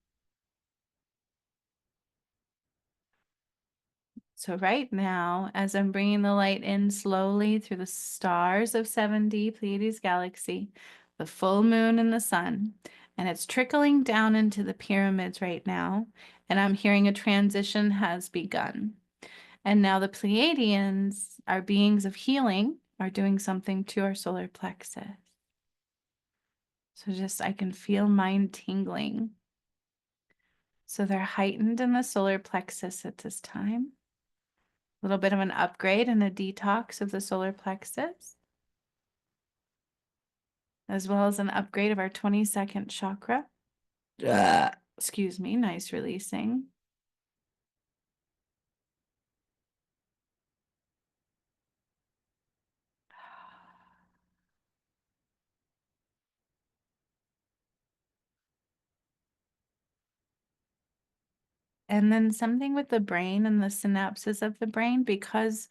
So right now, as I'm bringing the light in slowly through the stars of 7D Pleiades galaxy, the full moon and the sun, and it's trickling down into the pyramids right now, and I'm hearing a transition has begun. And now the Pleiadians, our beings of healing, are doing something to our solar plexus. So just I can feel mine tingling. So they're heightened in the solar plexus at this time. A little bit of an upgrade and a detox of the solar plexus, as well as an upgrade of our 22nd chakra. Excuse me, nice releasing. And then something with the brain and the synapses of the brain, because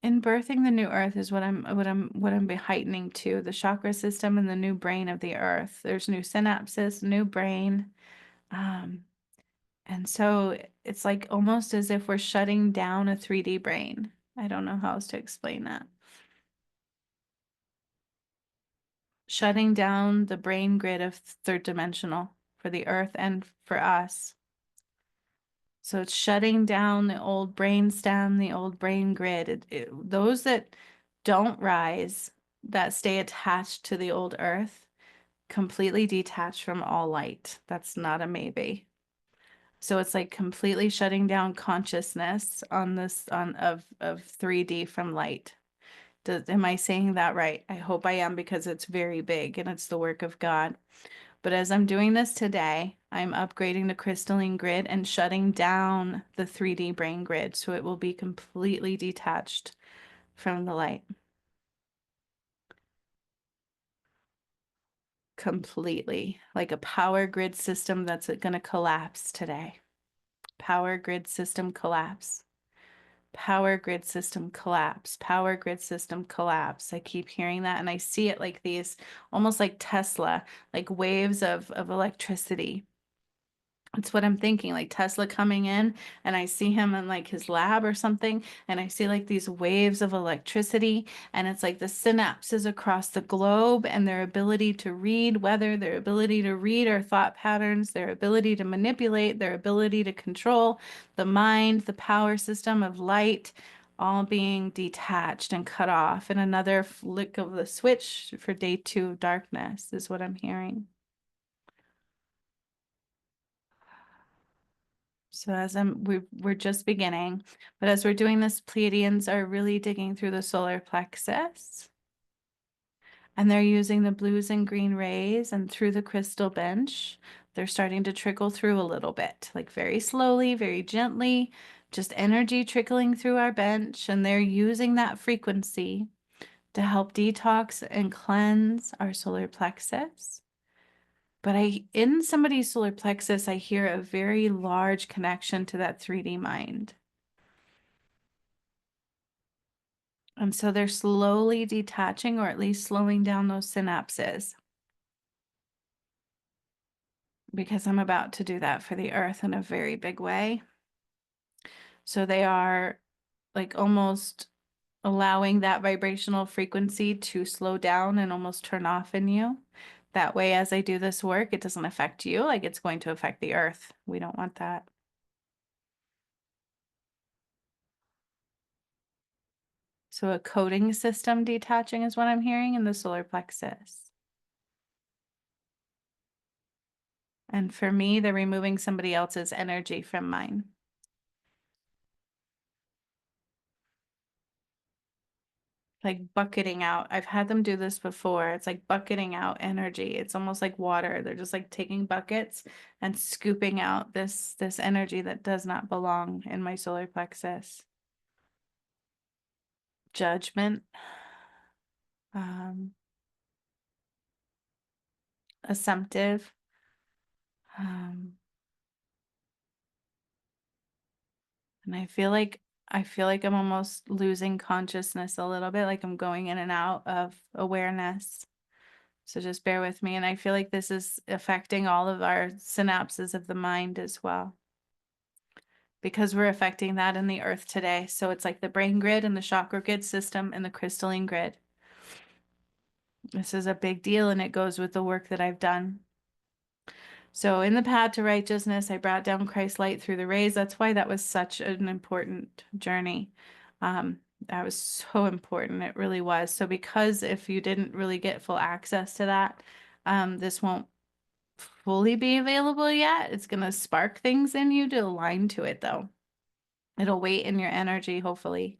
in birthing the new earth is what I'm heightening to, the chakra system and the new brain of the earth. There's new synapses, new brain. And so it's like almost as if we're shutting down a 3D brain. I don't know how else to explain that. Shutting down the brain grid of third dimensional for the earth and for us. So it's shutting down the old brain stem, the old brain grid. Those that don't rise, that stay attached to the old earth, completely detached from all light. That's not a maybe. So it's like completely shutting down consciousness on this of 3D from light. Am I saying that right? I hope I am, because it's very big and it's the work of God. But as I'm doing this today, I'm upgrading the crystalline grid and shutting down the 3D brain grid so it will be completely detached from the light. Completely. Like a power grid system that's going to collapse today. Power grid system collapse. Power grid system collapse, power grid system collapse. I keep hearing that and I see it like these, almost like Tesla, like waves of electricity. It's what I'm thinking, like Tesla coming in and I see him in like his lab or something, and I see like these waves of electricity, and it's like the synapses across the globe and their ability to read weather, their ability to read our thought patterns, their ability to manipulate, their ability to control the mind, the power system of light, all being detached and cut off. And another flick of the switch for day 2 of darkness is what I'm hearing. So as we're just beginning, but as we're doing this, Pleiadians are really digging through the solar plexus. And they're using the blues and green rays, and through the crystal bench, they're starting to trickle through a little bit, like very slowly, very gently, just energy trickling through our bench. And they're using that frequency to help detox and cleanse our solar plexus. But in somebody's solar plexus, I hear a very large connection to that 3D mind. And so they're slowly detaching, or at least slowing down those synapses, because I'm about to do that for the earth in a very big way. So they are like almost allowing that vibrational frequency to slow down and almost turn off in you. That way, as I do this work, it doesn't affect you like it's going to affect the earth. We don't want that. So a coding system detaching is what I'm hearing in the solar plexus. And for me, they're removing somebody else's energy from mine. Like bucketing out. I've had them do this before. It's like bucketing out energy. It's almost like water. They're just like taking buckets and scooping out this energy that does not belong in my solar plexus. Judgment, um, assumptive, um, and I feel like I'm almost losing consciousness a little bit, like I'm going in and out of awareness. So just bear with me. And I feel like this is affecting all of our synapses of the mind as well, because we're affecting that in the earth today. So it's like the brain grid and the chakra grid system and the crystalline grid. This is a big deal, and it goes with the work that I've done. So in the path to righteousness, I brought down Christ's light through the rays. That's why that was such an important journey. That was so important. It really was. So because if you didn't really get full access to that, this won't fully be available yet. It's going to spark things in you to align to it, though. It'll wait in your energy, hopefully.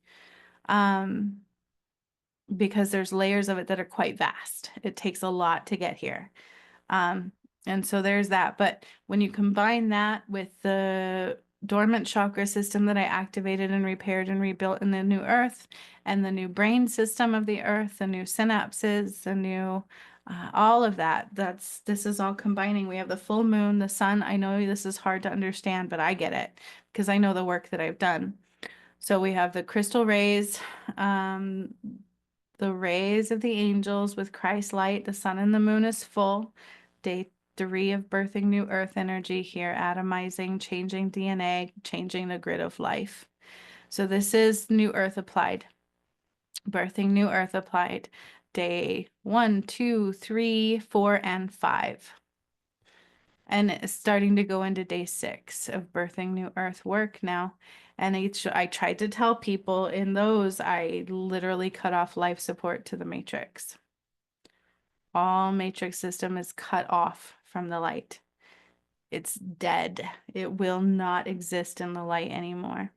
Um, because there's layers of it that are quite vast. It takes a lot to get here. Um, and so there's that. But when you combine that with the dormant chakra system that I activated and repaired and rebuilt in the new earth, and the new brain system of the earth, the new synapses, the new all of that, this is all combining. We have the full moon, the sun. I know this is hard to understand, but I get it because I know the work that I've done. So we have the crystal rays, the rays of the angels with Christ light. The sun and the moon is full. Day 3 of birthing new earth energy here, atomizing, changing DNA, changing the grid of life. So this is new earth applied, birthing new earth applied. Day 1, 2, 3, 4, and 5. And it's starting to go into day 6 of birthing new earth work now. And I tried to tell people in those, I literally cut off life support to the matrix. All matrix system is cut off from the light. It's dead. It will not exist in the light anymore.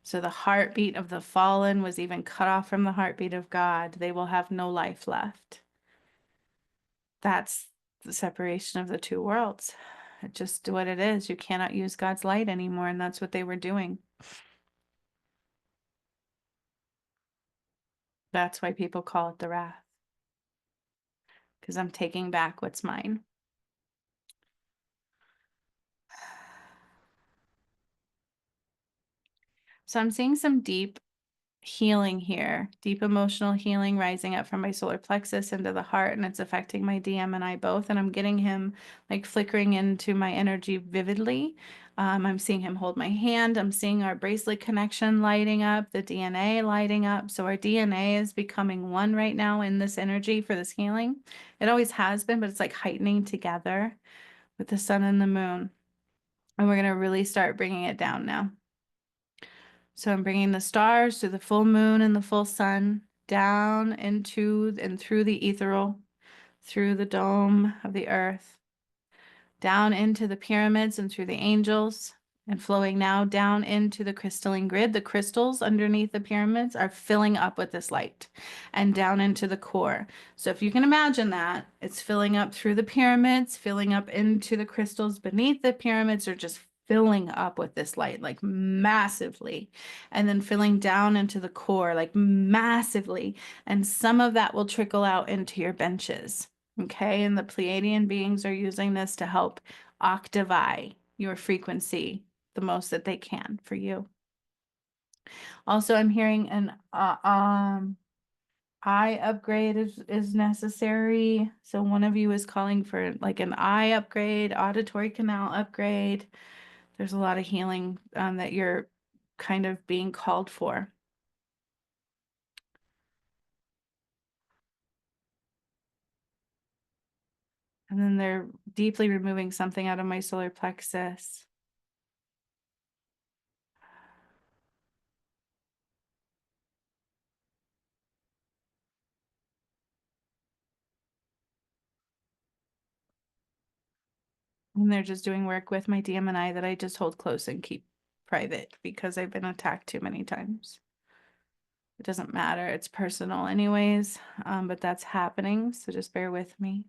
So the heartbeat of the fallen was even cut off from the heartbeat of God. They will have no life left. That's the separation of the two worlds. It's just what it is. You cannot use God's light anymore, and that's what they were doing. That's why people call it the wrath, because I'm taking back what's mine. So I'm seeing some deep healing here, deep emotional healing rising up from my solar plexus into the heart, and it's affecting my DM and I both. And I'm getting him like flickering into my energy vividly. I'm seeing him hold my hand. I'm seeing our bracelet connection lighting up, the DNA lighting up. So our DNA is becoming one right now in this energy for this healing. It always has been, but it's like heightening together with the sun and the moon. And we're going to really start bringing it down now. So I'm bringing the stars to the full moon and the full sun down into and through the ethereal, through the dome of the earth, down into the pyramids and through the angels, and flowing now down into the crystalline grid. The crystals underneath the pyramids are filling up with this light and down into the core. So if you can imagine that, it's filling up through the pyramids, filling up into the crystals beneath the pyramids, or just filling up with this light, like massively, and then filling down into the core, like massively. And some of that will trickle out into your benches. Okay. And the Pleiadian beings are using this to help octave your frequency the most that they can for you. Also, I'm hearing an eye upgrade is necessary. So one of you is calling for like an eye upgrade, auditory canal upgrade. There's a lot of healing that you're kind of being called for. And then they're deeply removing something out of my solar plexus. And they're just doing work with my DMNI that I just hold close and keep private because I've been attacked too many times. It doesn't matter. It's personal anyways, but that's happening. So just bear with me.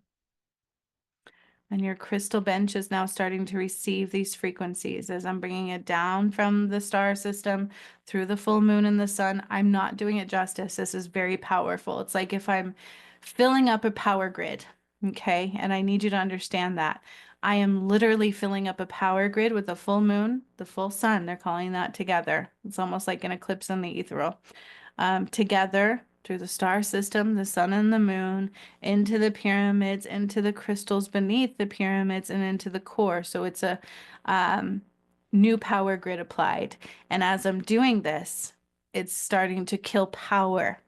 And your crystal bench is now starting to receive these frequencies as I'm bringing it down from the star system through the full moon and the sun. I'm not doing it justice. This is very powerful. It's like if I'm filling up a power grid, okay? And I need you to understand that. I am literally filling up a power grid with the full moon, the full sun. They're calling that together. It's almost like an eclipse in the ethereal. Together through the star system, the sun and the moon, into the pyramids, into the crystals beneath the pyramids, and into the core. So it's a new power grid applied. And as I'm doing this, it's starting to kill power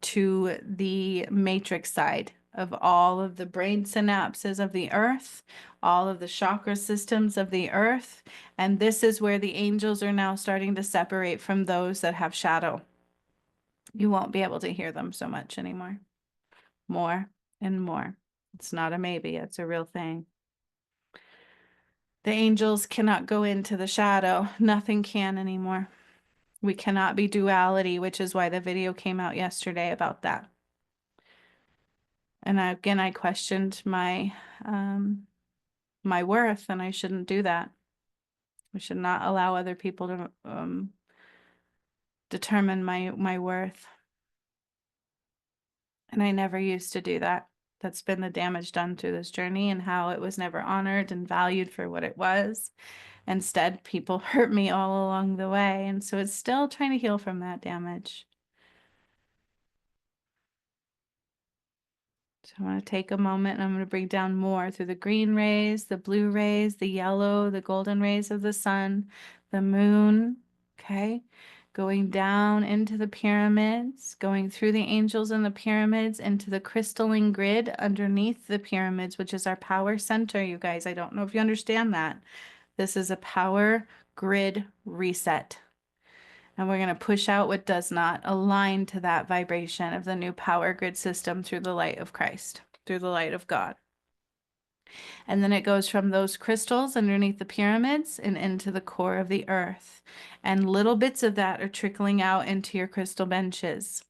to the matrix side of all of the brain synapses of the earth, all of the chakra systems of the earth. And this is where the angels are now starting to separate from those that have shadow. You won't be able to hear them so much anymore. More and more. It's not a maybe, it's a real thing. The angels cannot go into the shadow. Nothing can anymore. We cannot be duality, which is why the video came out yesterday about that. And again, I questioned my my worth, and I shouldn't do that. We should not allow other people to determine my worth. And I never used to do that. That's been the damage done through this journey and how it was never honored and valued for what it was. Instead, people hurt me all along the way. And so it's still trying to heal from that damage. So I'm going to take a moment and I'm going to bring down more through the green rays, the blue rays, the yellow, the golden rays of the sun, the moon. Okay. Going down into the pyramids, going through the angels in the pyramids, into the crystalline grid underneath the pyramids, which is our power center, you guys. I don't know if you understand that. This is a power grid reset. And we're going to push out what does not align to that vibration of the new power grid system through the light of Christ, through the light of God. And then it goes from those crystals underneath the pyramids and into the core of the earth. And little bits of that are trickling out into your crystal benches.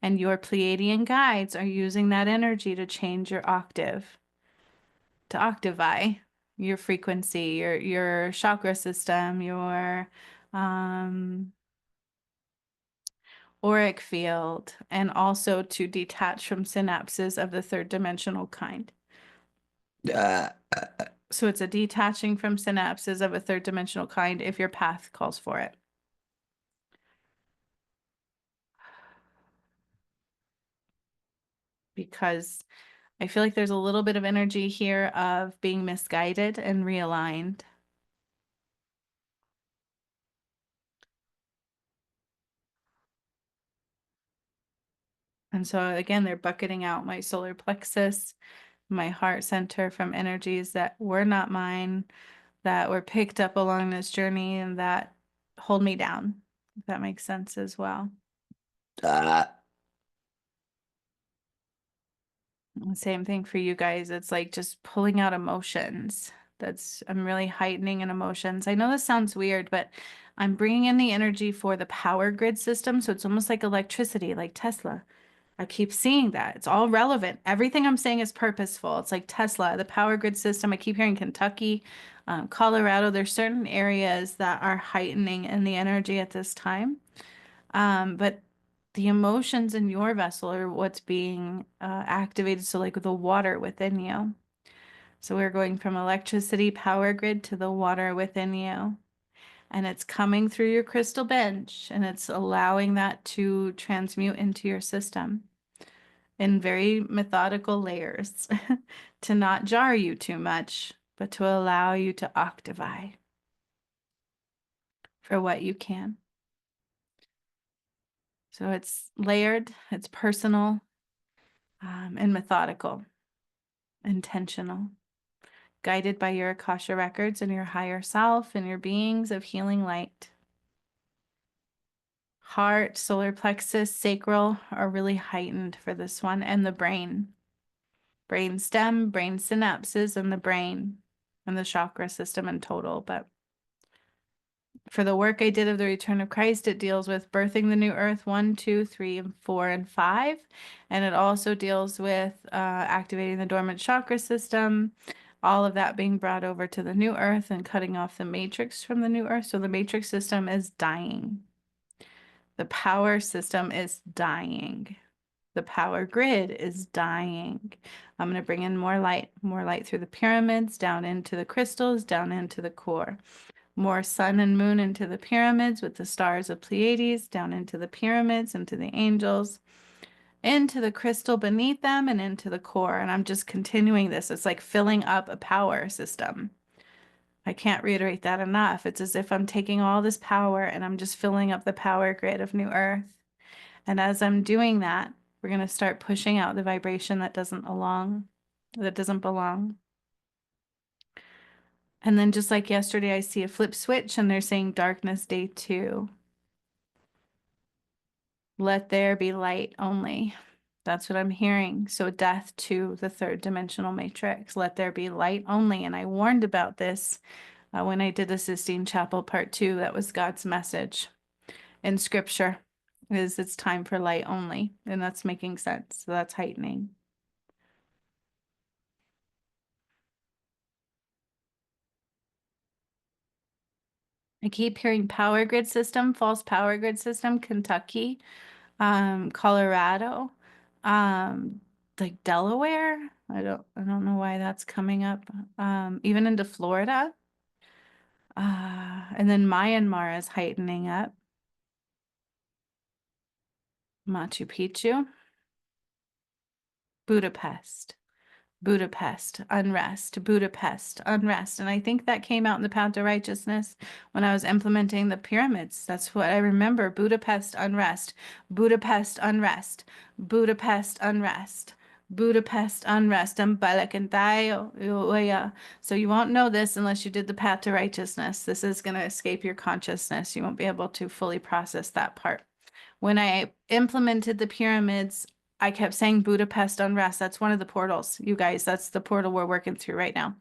And your Pleiadian guides are using that energy to change your octave, to octave your frequency, your chakra system, your auric field, and also to detach from synapses of the third dimensional kind. So it's a detaching from synapses of a third dimensional kind if your path calls for it. Because I feel like there's a little bit of energy here of being misguided and realigned. And so again, they're bucketing out my solar plexus, my heart center from energies that were not mine, that were picked up along this journey and that hold me down, if that makes sense as well. Same thing for you guys. It's like just pulling out emotions. I'm really heightening in emotions. I know this sounds weird, but I'm bringing in the energy for the power grid system. So it's almost like electricity, like Tesla. I keep seeing that. It's all relevant. Everything I'm saying is purposeful. It's like Tesla, the power grid system. I keep hearing Kentucky, Colorado. There's certain areas that are heightening in the energy at this time. But the emotions in your vessel are what's being activated. So, like the water within you. So, we're going from electricity power grid to the water within you. And it's coming through your crystal bench and it's allowing that to transmute into your system in very methodical layers to not jar you too much, but to allow you to octave-eye for what you can. So it's layered, it's personal, and methodical, intentional, guided by your Akasha records and your higher self and your beings of healing light. Heart, solar plexus, sacral are really heightened for this one, and the brain. Brain stem, brain synapses, and the brain and the chakra system in total. But for the work I did of the return of Christ, it deals with birthing the new earth 1, 2, 3, and 4, and 5. And it also deals with activating the dormant chakra system, all of that being brought over to the new earth and cutting off the matrix from the new earth. So the matrix system is dying. The power system is dying. The power grid is dying. I'm going to bring in more light through the pyramids, down into the crystals, down into the core. More sun and moon into the pyramids with the stars of Pleiades, down into the pyramids, into the angels, into the crystal beneath them, and into the core. And I'm just continuing this. It's like filling up a power system. I can't reiterate that enough. It's as if I'm taking all this power and I'm just filling up the power grid of New Earth. And as I'm doing that, we're going to start pushing out the vibration that doesn't belong. And then just like yesterday, I see a flip switch and they're saying darkness day 2. Let there be light only. That's what I'm hearing. So death to the third dimensional matrix. Let there be light only. And I warned about this when I did the Sistine Chapel Part 2. That was God's message in scripture, is it's time for light only. And that's making sense. So that's heightening. I keep hearing power grid system, false power grid system, Kentucky, Colorado, like Delaware. I don't know why that's coming up. Even into Florida. And then Myanmar is heightening up. Machu Picchu, Budapest. Budapest, unrest, Budapest, unrest. And I think that came out in the path to righteousness when I was implementing the pyramids. That's what I remember. Budapest, unrest, Budapest, unrest, Budapest, unrest, Budapest, unrest. So you won't know this unless you did the path to righteousness. This is going to escape your consciousness. You won't be able to fully process that part. When I implemented the pyramids, I kept saying Budapest unrest. That's one of the portals, you guys. That's the portal we're working through right now.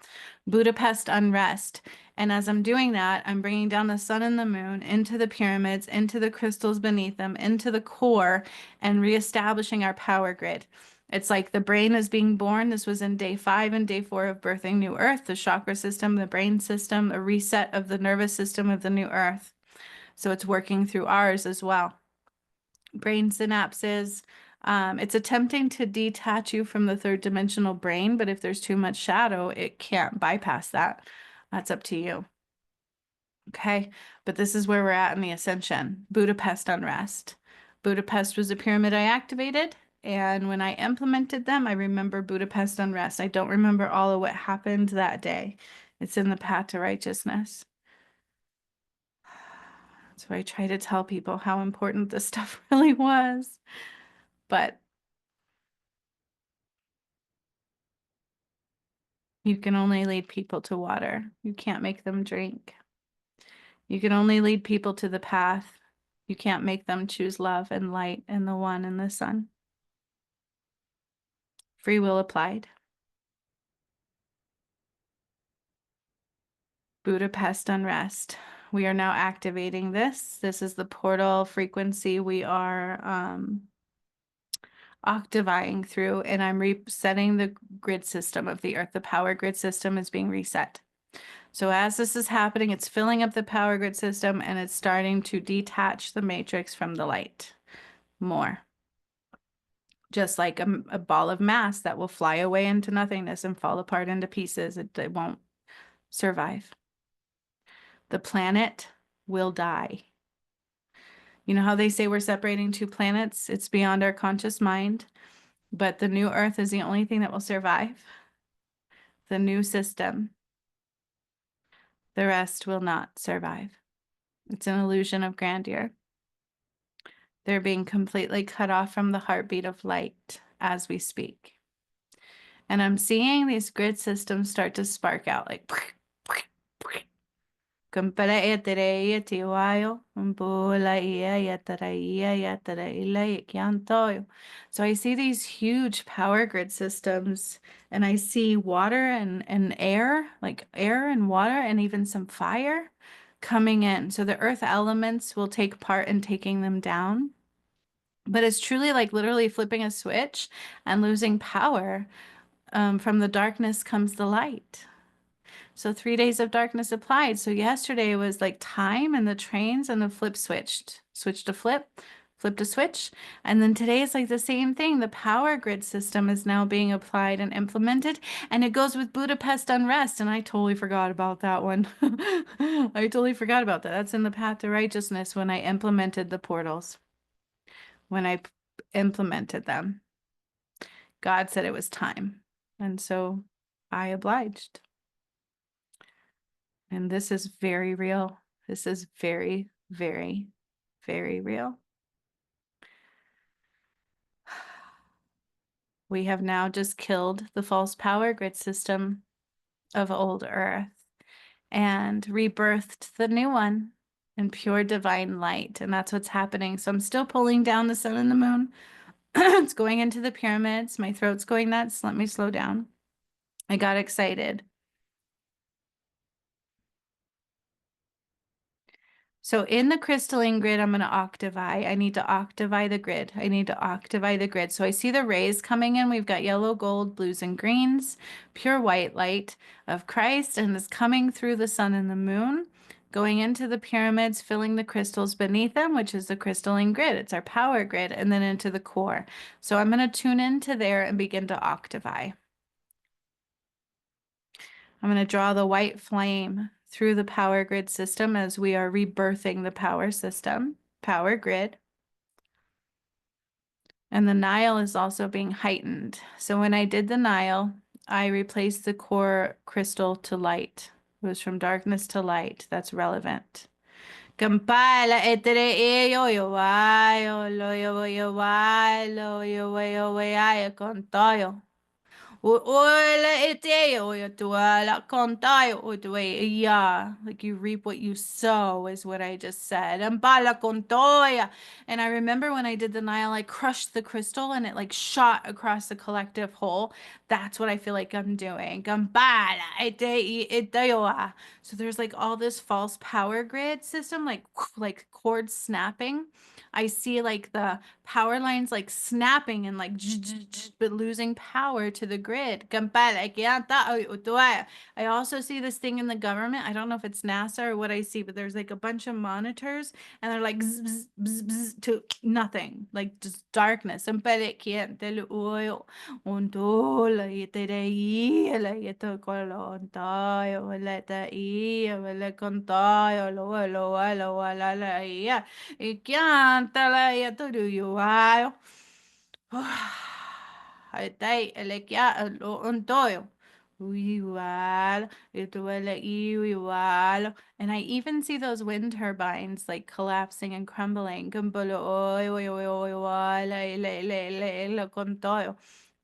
Budapest unrest. And as I'm doing that, I'm bringing down the sun and the moon into the pyramids, into the crystals beneath them, into the core, and reestablishing our power grid. It's like the brain is being born. This was in day 5 and day 4 of birthing New Earth, the chakra system, the brain system, a reset of the nervous system of the New Earth. So it's working through ours as well. Brain synapses. It's attempting to detach you from the third dimensional brain, but if there's too much shadow, it can't bypass that. That's up to you. Okay, but this is where we're at in the ascension. Budapest unrest. Budapest was a pyramid I activated, and when I implemented them, I remember Budapest unrest. I don't remember all of what happened that day. It's in the path to righteousness. So I try to tell people how important this stuff really was. But you can only lead people to water. You can't make them drink. You can only lead people to the path. You can't make them choose love and light and the one and the sun. Free will applied. Budapest unrest. We are now activating this. This is the portal frequency we are octave-eying through, and I'm resetting the grid system of the earth. The power grid system is being reset. So as this is happening, it's filling up the power grid system and it's starting to detach the matrix from the light more. Just like a ball of mass that will fly away into nothingness and fall apart into pieces. It won't survive. The planet will die. You know how they say we're separating two planets? It's beyond our conscious mind, but the new Earth is the only thing that will survive. The new system. The rest will not survive. It's an illusion of grandeur. They're being completely cut off from the heartbeat of light as we speak. And I'm seeing these grid systems start to spark out like so I see these huge power grid systems, and I see water and air, like air and water and even some fire coming in. So the earth elements will take part in taking them down. But it's truly like literally flipping a switch and losing power. From the darkness comes the light. So 3 days of darkness applied. So yesterday was like time and the trains and the flip switched. Switch to flip, flip to switch. And then today is like the same thing. The power grid system is now being applied and implemented. And it goes with Budapest unrest. And I totally forgot about that one. I totally forgot about that. That's in the path to righteousness when I implemented the portals. When I implemented them. God said it was time. And so I obliged. And this is very real. This is very, very, very real. We have now just killed the false power grid system of old Earth and rebirthed the new one in pure divine light. And that's what's happening. So I'm still pulling down the sun and the moon. It's going into the pyramids. My throat's going nuts. Let me slow down. I got excited. So in the crystalline grid, I'm going to octave-eye. I need to octave-eye the grid. I need to octave-eye the grid. So I see the rays coming in. We've got yellow, gold, blues, and greens, pure white light of Christ, and it's coming through the sun and the moon, going into the pyramids, filling the crystals beneath them, which is the crystalline grid. It's our power grid, and then into the core. So I'm going to tune into there and begin to octave-eye. I'm going to draw the white flame through the power grid system as we are rebirthing the power system, power grid. And the Nile is also being heightened. So when I did the Nile, I replaced the core crystal to light. It was from darkness to light. That's relevant. Kampala etere yo yo lo yo yo lo yo yo contayo. Like you reap what you sow is what I just said. And I remember when I did the Nile, I crushed the crystal and it like shot across the collective whole. That's what I feel like I'm doing. So there's like all this false power grid system, like cords snapping. I see like the power lines like snapping and like but losing power to the grid. I also see this thing in the government. I don't know if it's NASA or what I see, but there's like a bunch of monitors and they're like bzz, bzz, bzz, to nothing, like just darkness. Ai tay elekia lo ontoyo. Uiwal, ituele iwiwal. And I even see those wind turbines like collapsing and crumbling. Gumbolo oi oi oi oi wala le lo contoyo.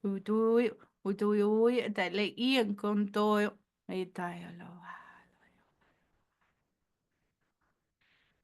Utui utui ui tele ian contoyo. Itayo lo.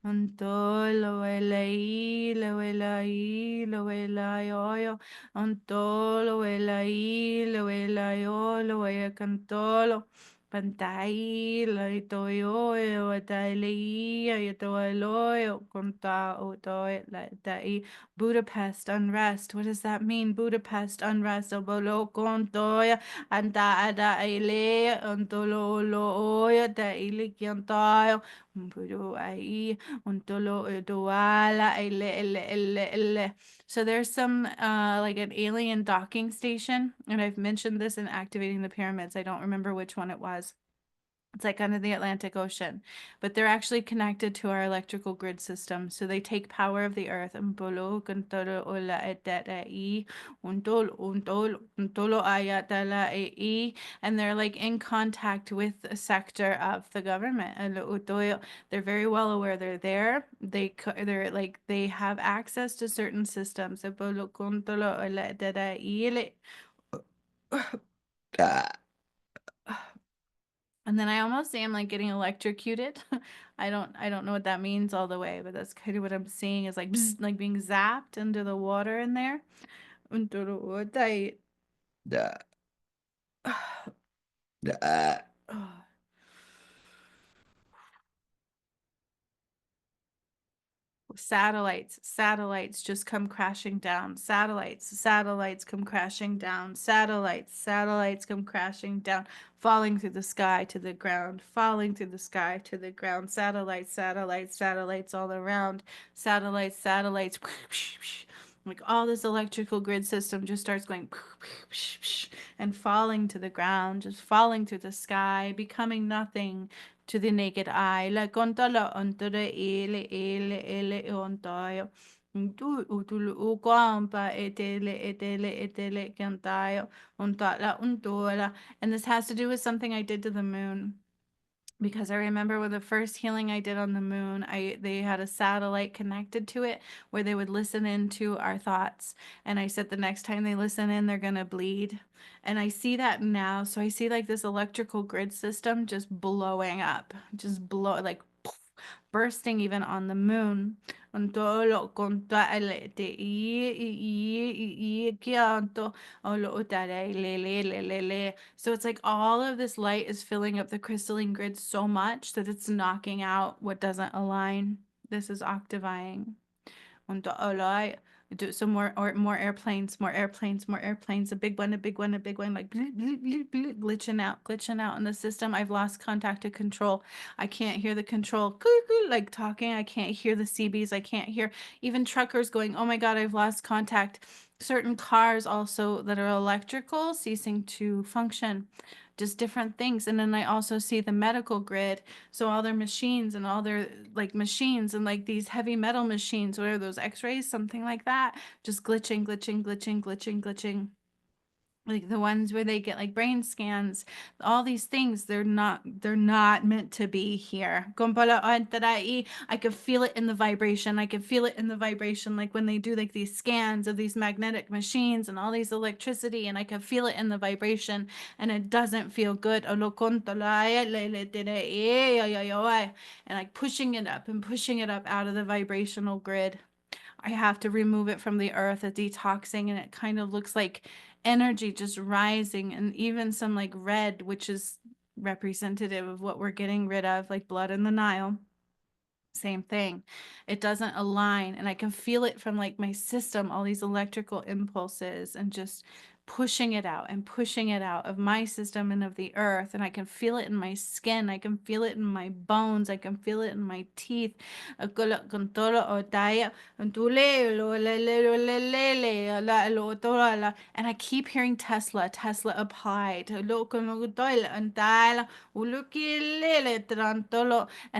Antolo elai, lo elai, lo elai oyo. Antolo elai, lo elai o, lo ea cantolo. Pantai lai toyo o tai lei to loyo conta o toi lai tai Budapest unrest. What does that mean? Budapest unrest o bolo contoya anta ada ile ontolo lo oya ta ile kiantayo budo ai ontolo doala ile. So there's some like an alien docking station, and I've mentioned this in activating the pyramids. I don't remember which one it was. It's like under the Atlantic Ocean, but they're actually connected to our electrical grid system. So they take power of the earth and they're like in contact with a sector of the government. They're very well aware they're there. They're like they have access to certain systems. And then I almost say I'm like getting electrocuted. I don't know what that means all the way, but that's kind of what I'm seeing is like bzz, like being zapped into the water in there. Satellites just come crashing down. Satellites come crashing down. Satellites come crashing down, falling through the sky to the ground, falling through the sky to the ground. Satellites all around. Satellites. Like all this electrical grid system just starts going and falling to the ground, just falling through the sky, becoming nothing to the naked eye. La contala ontere ele ontayo. Utulu ukwampa etele cantayo untala untola. And this has to do with something I did to the moon. Because I remember with the first healing I did on the moon, they had a satellite connected to it where they would listen into our thoughts. And I said the next time they listen in, they're gonna bleed. And I see that now. So I see like this electrical grid system just blowing up, just blow like bursting even on the moon. So it's like all of this light is filling up the crystalline grid so much that it's knocking out what doesn't align. This is octave-eying. Do some more airplanes, a big one, like glitching out in the system. I've lost contact to control. I can't hear the control like talking. I can't hear the CBs. I can't hear even truckers going, oh my God, I've lost contact. Certain cars also that are electrical ceasing to function, just different things. And then I also see the medical grid. So all their machines and all their like machines and like these heavy metal machines, what are those x-rays, something like that, just glitching, like the ones where they get like brain scans, all these things, they're not meant to be here. I could feel it in the vibration. Like when they do like these scans of these magnetic machines and all these electricity, and I could feel it in the vibration, and it doesn't feel good. And like pushing it up out of the vibrational grid. I have to remove it from the earth, a detoxing, and it kind of looks like energy just rising, and even some like red, which is representative of what we're getting rid of, like blood in the Nile. Same thing. It doesn't align, and I can feel it from like my system, all these electrical impulses, and just pushing it out of my system and of the earth. And I can feel it in my skin. I can feel it in my bones. I can feel it in my teeth. And I keep hearing Tesla applied. And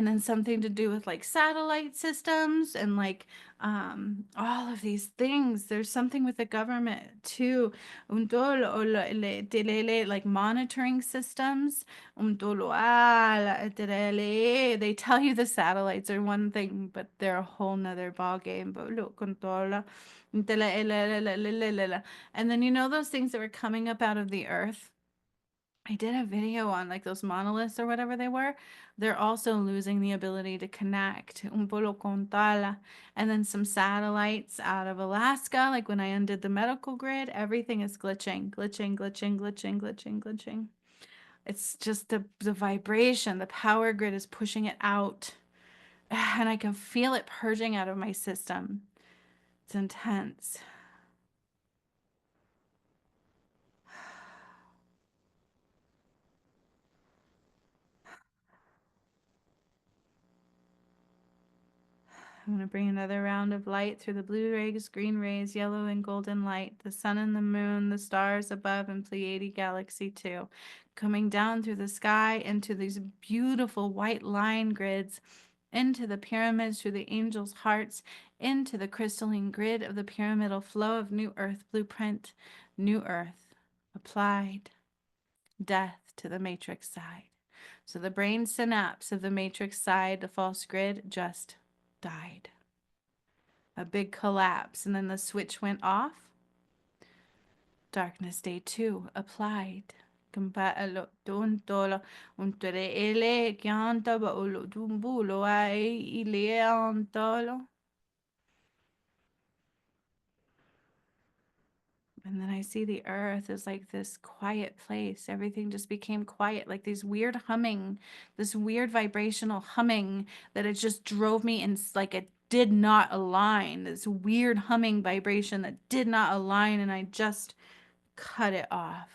then something to do with like satellite systems and like all of these things. There's something with the government too. Like monitoring systems. They tell you the satellites are one thing, but they're a whole nother ball game. And then you know those things that were coming up out of the earth? I did a video on like those monoliths or whatever they were. They're also losing the ability to connect. Un polo con tala. And then some satellites out of Alaska, like when I undid the medical grid, everything is glitching. It's just the vibration, the power grid is pushing it out. And I can feel it purging out of my system. It's intense. I'm going to bring another round of light through the blue rays, green rays, yellow and golden light, the sun and the moon, the stars above, and Pleiade galaxy too. Coming down through the sky into these beautiful white line grids, into the pyramids, through the angels' hearts, into the crystalline grid of the pyramidal flow of New Earth blueprint. New Earth applied. Death to the matrix side. So the brain synapse of the matrix side, the false grid, just died. A big collapse, and then the switch went off. Darkness day 2 applied. And then I see the earth is like this quiet place. Everything just became quiet, like these weird humming, this weird vibrational humming that it just drove me in, like it did not align. This weird humming vibration that did not align, and I just cut it off.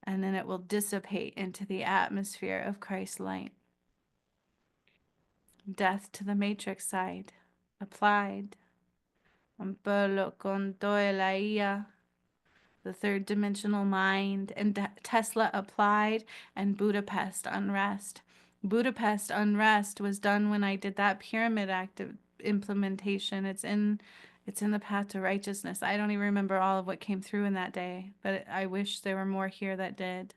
And then it will dissipate into the atmosphere of Christ's light. Death to the matrix side applied. Un pueblo con toda la IA. The third dimensional mind, and Tesla applied, and Budapest unrest. Budapest unrest was done when I did that pyramid active implementation. It's in the path to righteousness. I don't even remember all of what came through in that day, but I wish there were more here that did,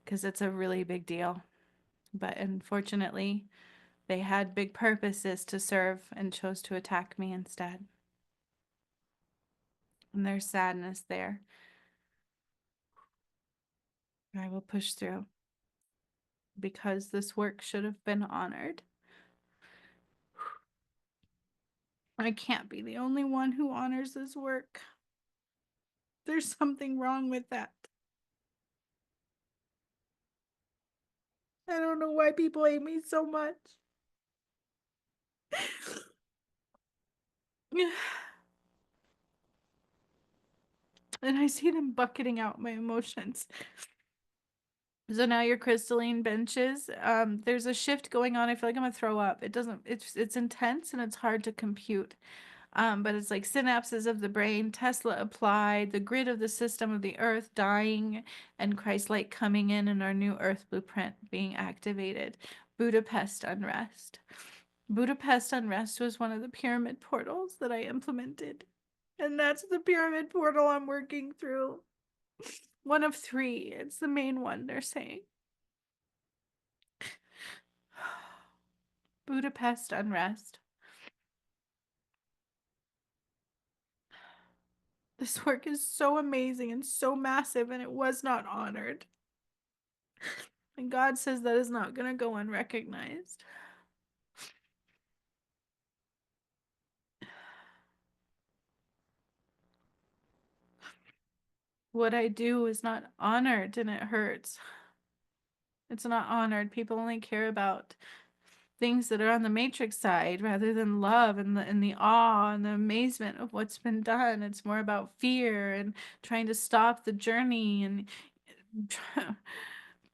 because it's a really big deal. But unfortunately, they had big purposes to serve and chose to attack me instead. And there's sadness there. I will push through, because this work should have been honored. I can't be the only one who honors this work. There's something wrong with that. I don't know why people hate me so much. And I see them bucketing out my emotions. So now your crystalline benches, there's a shift going on. I feel like I'm gonna throw up. It's intense and it's hard to compute. But it's like synapses of the brain, Tesla applied, the grid of the system of the earth dying, and Christ light coming in, and our new earth blueprint being activated. Budapest unrest. Budapest unrest was one of the pyramid portals that I implemented. And that's the pyramid portal I'm working through. One of 3. It's the main one, they're saying. Budapest unrest. This work is so amazing and so massive, and it was not honored. And God says that is not going to go unrecognized. What I do is not honored, and it hurts. It's not honored. People only care about things that are on the matrix side rather than love and the awe and the amazement of what's been done. It's more about fear and trying to stop the journey, and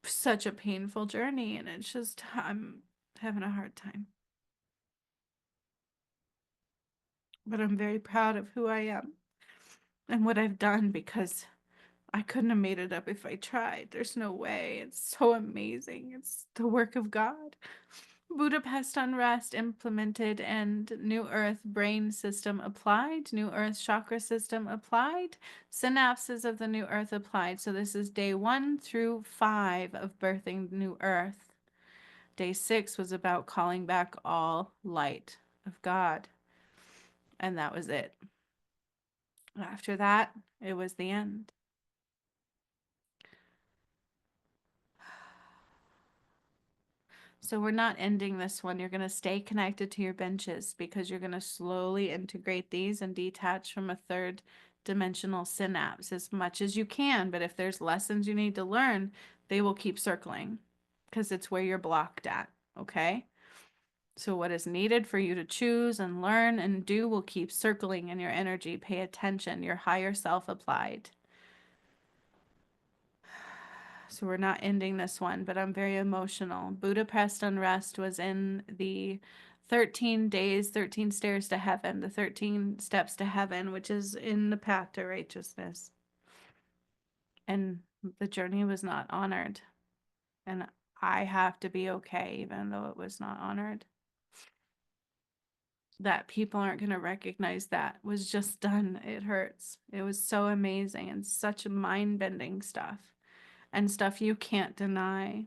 such a painful journey, and it's just I'm having a hard time. But I'm very proud of who I am and what I've done, because I couldn't have made it up if I tried. There's no way. It's so amazing. It's the work of God. Budapest unrest implemented, and New Earth brain system applied. New Earth chakra system applied. Synapses of the New Earth applied. So this is day 1 through 5 of birthing New Earth. Day 6 was about calling back all light of God. And that was it. After that, it was the end. So we're not ending this one. You're going to stay connected to your benches, because you're going to slowly integrate these and detach from a third dimensional synapse as much as you can. But if there's lessons you need to learn, they will keep circling because it's where you're blocked at. Okay. So, what is needed for you to choose and learn and do will keep circling in your energy. Pay attention, your higher self applied. So, we're not ending this one, but I'm very emotional. Budapest Unrest was in the 13 days, 13 stairs to heaven, the 13 steps to heaven, which is in the path to righteousness. And the journey was not honored. And I have to be okay, even though it was not honored. That people aren't going to recognize that was just done. It hurts. It was so amazing and such mind-bending stuff and stuff you can't deny.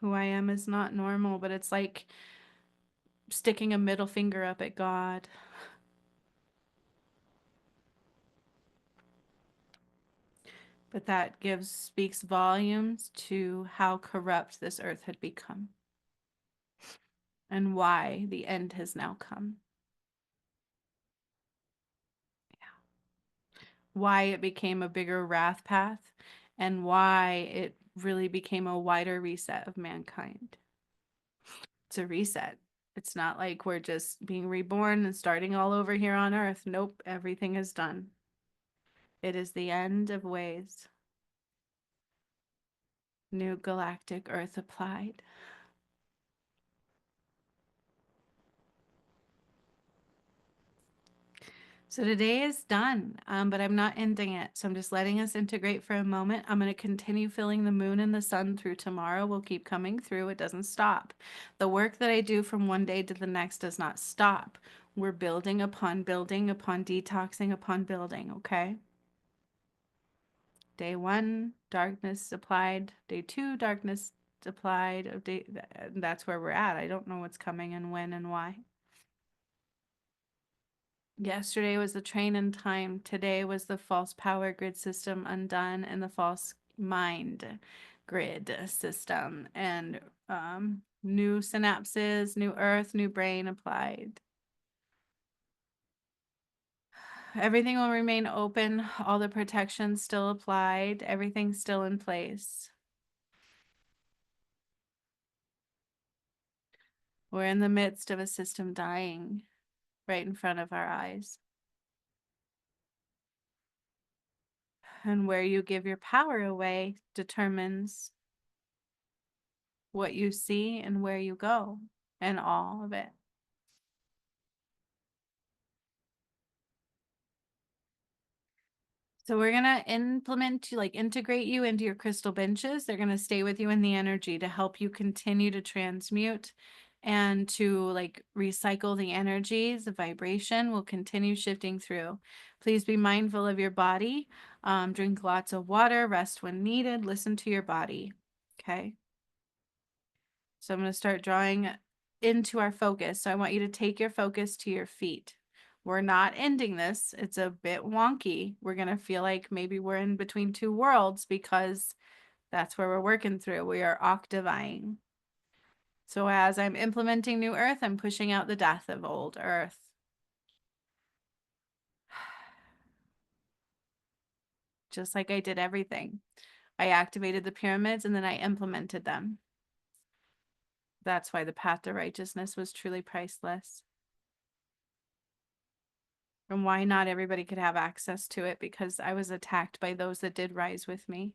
Who I am is not normal, but it's like sticking a middle finger up at God. But that speaks volumes to how corrupt this earth had become and why the end has now come. Why it became a bigger wrath path and why it really became a wider reset of mankind. It's a reset. It's not like we're just being reborn and starting all over here on earth. Nope, everything is done. It is the end of ways. New galactic earth applied. So today is done, but I'm not ending it. So I'm just letting us integrate for a moment. I'm going to continue filling the moon and the sun through tomorrow. We'll keep coming through. It doesn't stop. The work that I do from one day to the next does not stop. We're building upon detoxing upon building, okay? Day 1, darkness applied. Day 2, darkness applied. That's where we're at. I don't know what's coming and when and why. Yesterday was the train in time. Today was the false power grid system undone and the false mind grid system. And new synapses, new earth, new brain applied. Everything will remain open. All the protections still applied. Everything's still in place. We're in the midst of a system dying right in front of our eyes. And where you give your power away determines what you see and where you go and all of it. So we're going to integrate you into your crystal benches. They're going to stay with you in the energy to help you continue to transmute and to recycle the energies. The vibration will continue shifting through. Please be mindful of your body. Drink lots of water, rest when needed, listen to your body. Okay. So I'm going to start drawing into our focus. So I want you to take your focus to your feet. We're not ending this. It's a bit wonky. We're going to feel like maybe we're in between two worlds because that's where we're working through. We are octave-eying. So as I'm implementing new earth, I'm pushing out the death of old earth. Just like I did everything. I activated the pyramids and then I implemented them. That's why the path to righteousness was truly priceless. And why not everybody could have access to it, because I was attacked by those that did rise with me.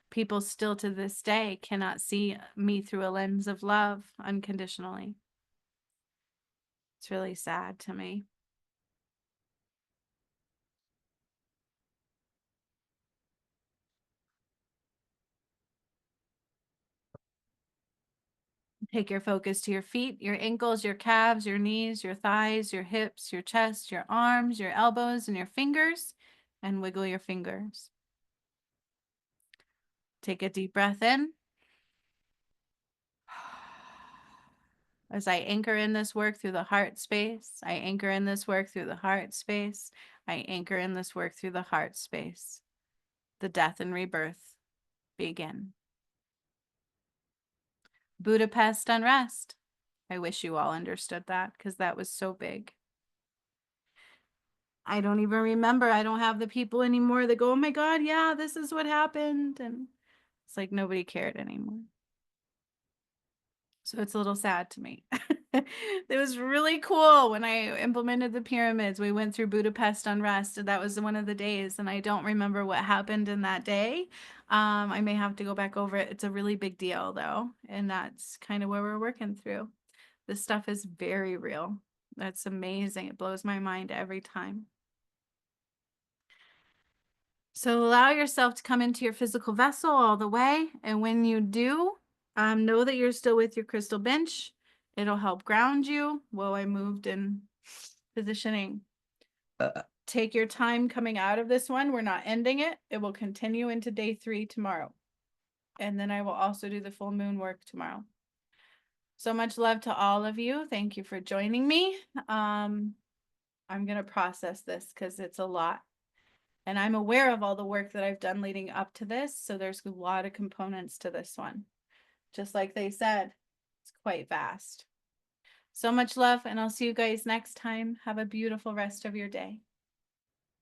People still to this day cannot see me through a lens of love unconditionally. It's really sad to me. Take your focus to your feet, your ankles, your calves, your knees, your thighs, your hips, your chest, your arms, your elbows, and your fingers, and wiggle your fingers. Take a deep breath in. As I anchor in this work through the heart space, I anchor in this work through the heart space, I anchor in this work through the heart space. The death and rebirth begin. Budapest unrest. I wish you all understood that because that was so big. I don't even remember. I don't have the people anymore that go, oh my God, yeah, this is what happened. And It's like nobody cared anymore. So it's a little sad to me. It was really cool when I implemented the pyramids. We went through Budapest unrest, and that was one of the days. And I don't remember what happened in that day. I may have to go back over it. It's a really big deal, though. And that's kind of where we're working through. This stuff is very real. That's amazing. It blows my mind every time. So allow yourself to come into your physical vessel all the way. And when you do, know that you're still with your crystal bench. It'll help ground you while I moved in positioning. Take your time coming out of this one. We're not ending it. It will continue into day 3 tomorrow. And then I will also do the full moon work tomorrow. So much love to all of you. Thank you for joining me. I'm going to process this because it's a lot. And I'm aware of all the work that I've done leading up to this. So there's a lot of components to this one. Just like they said, it's quite vast. So much love, and I'll see you guys next time. Have a beautiful rest of your day.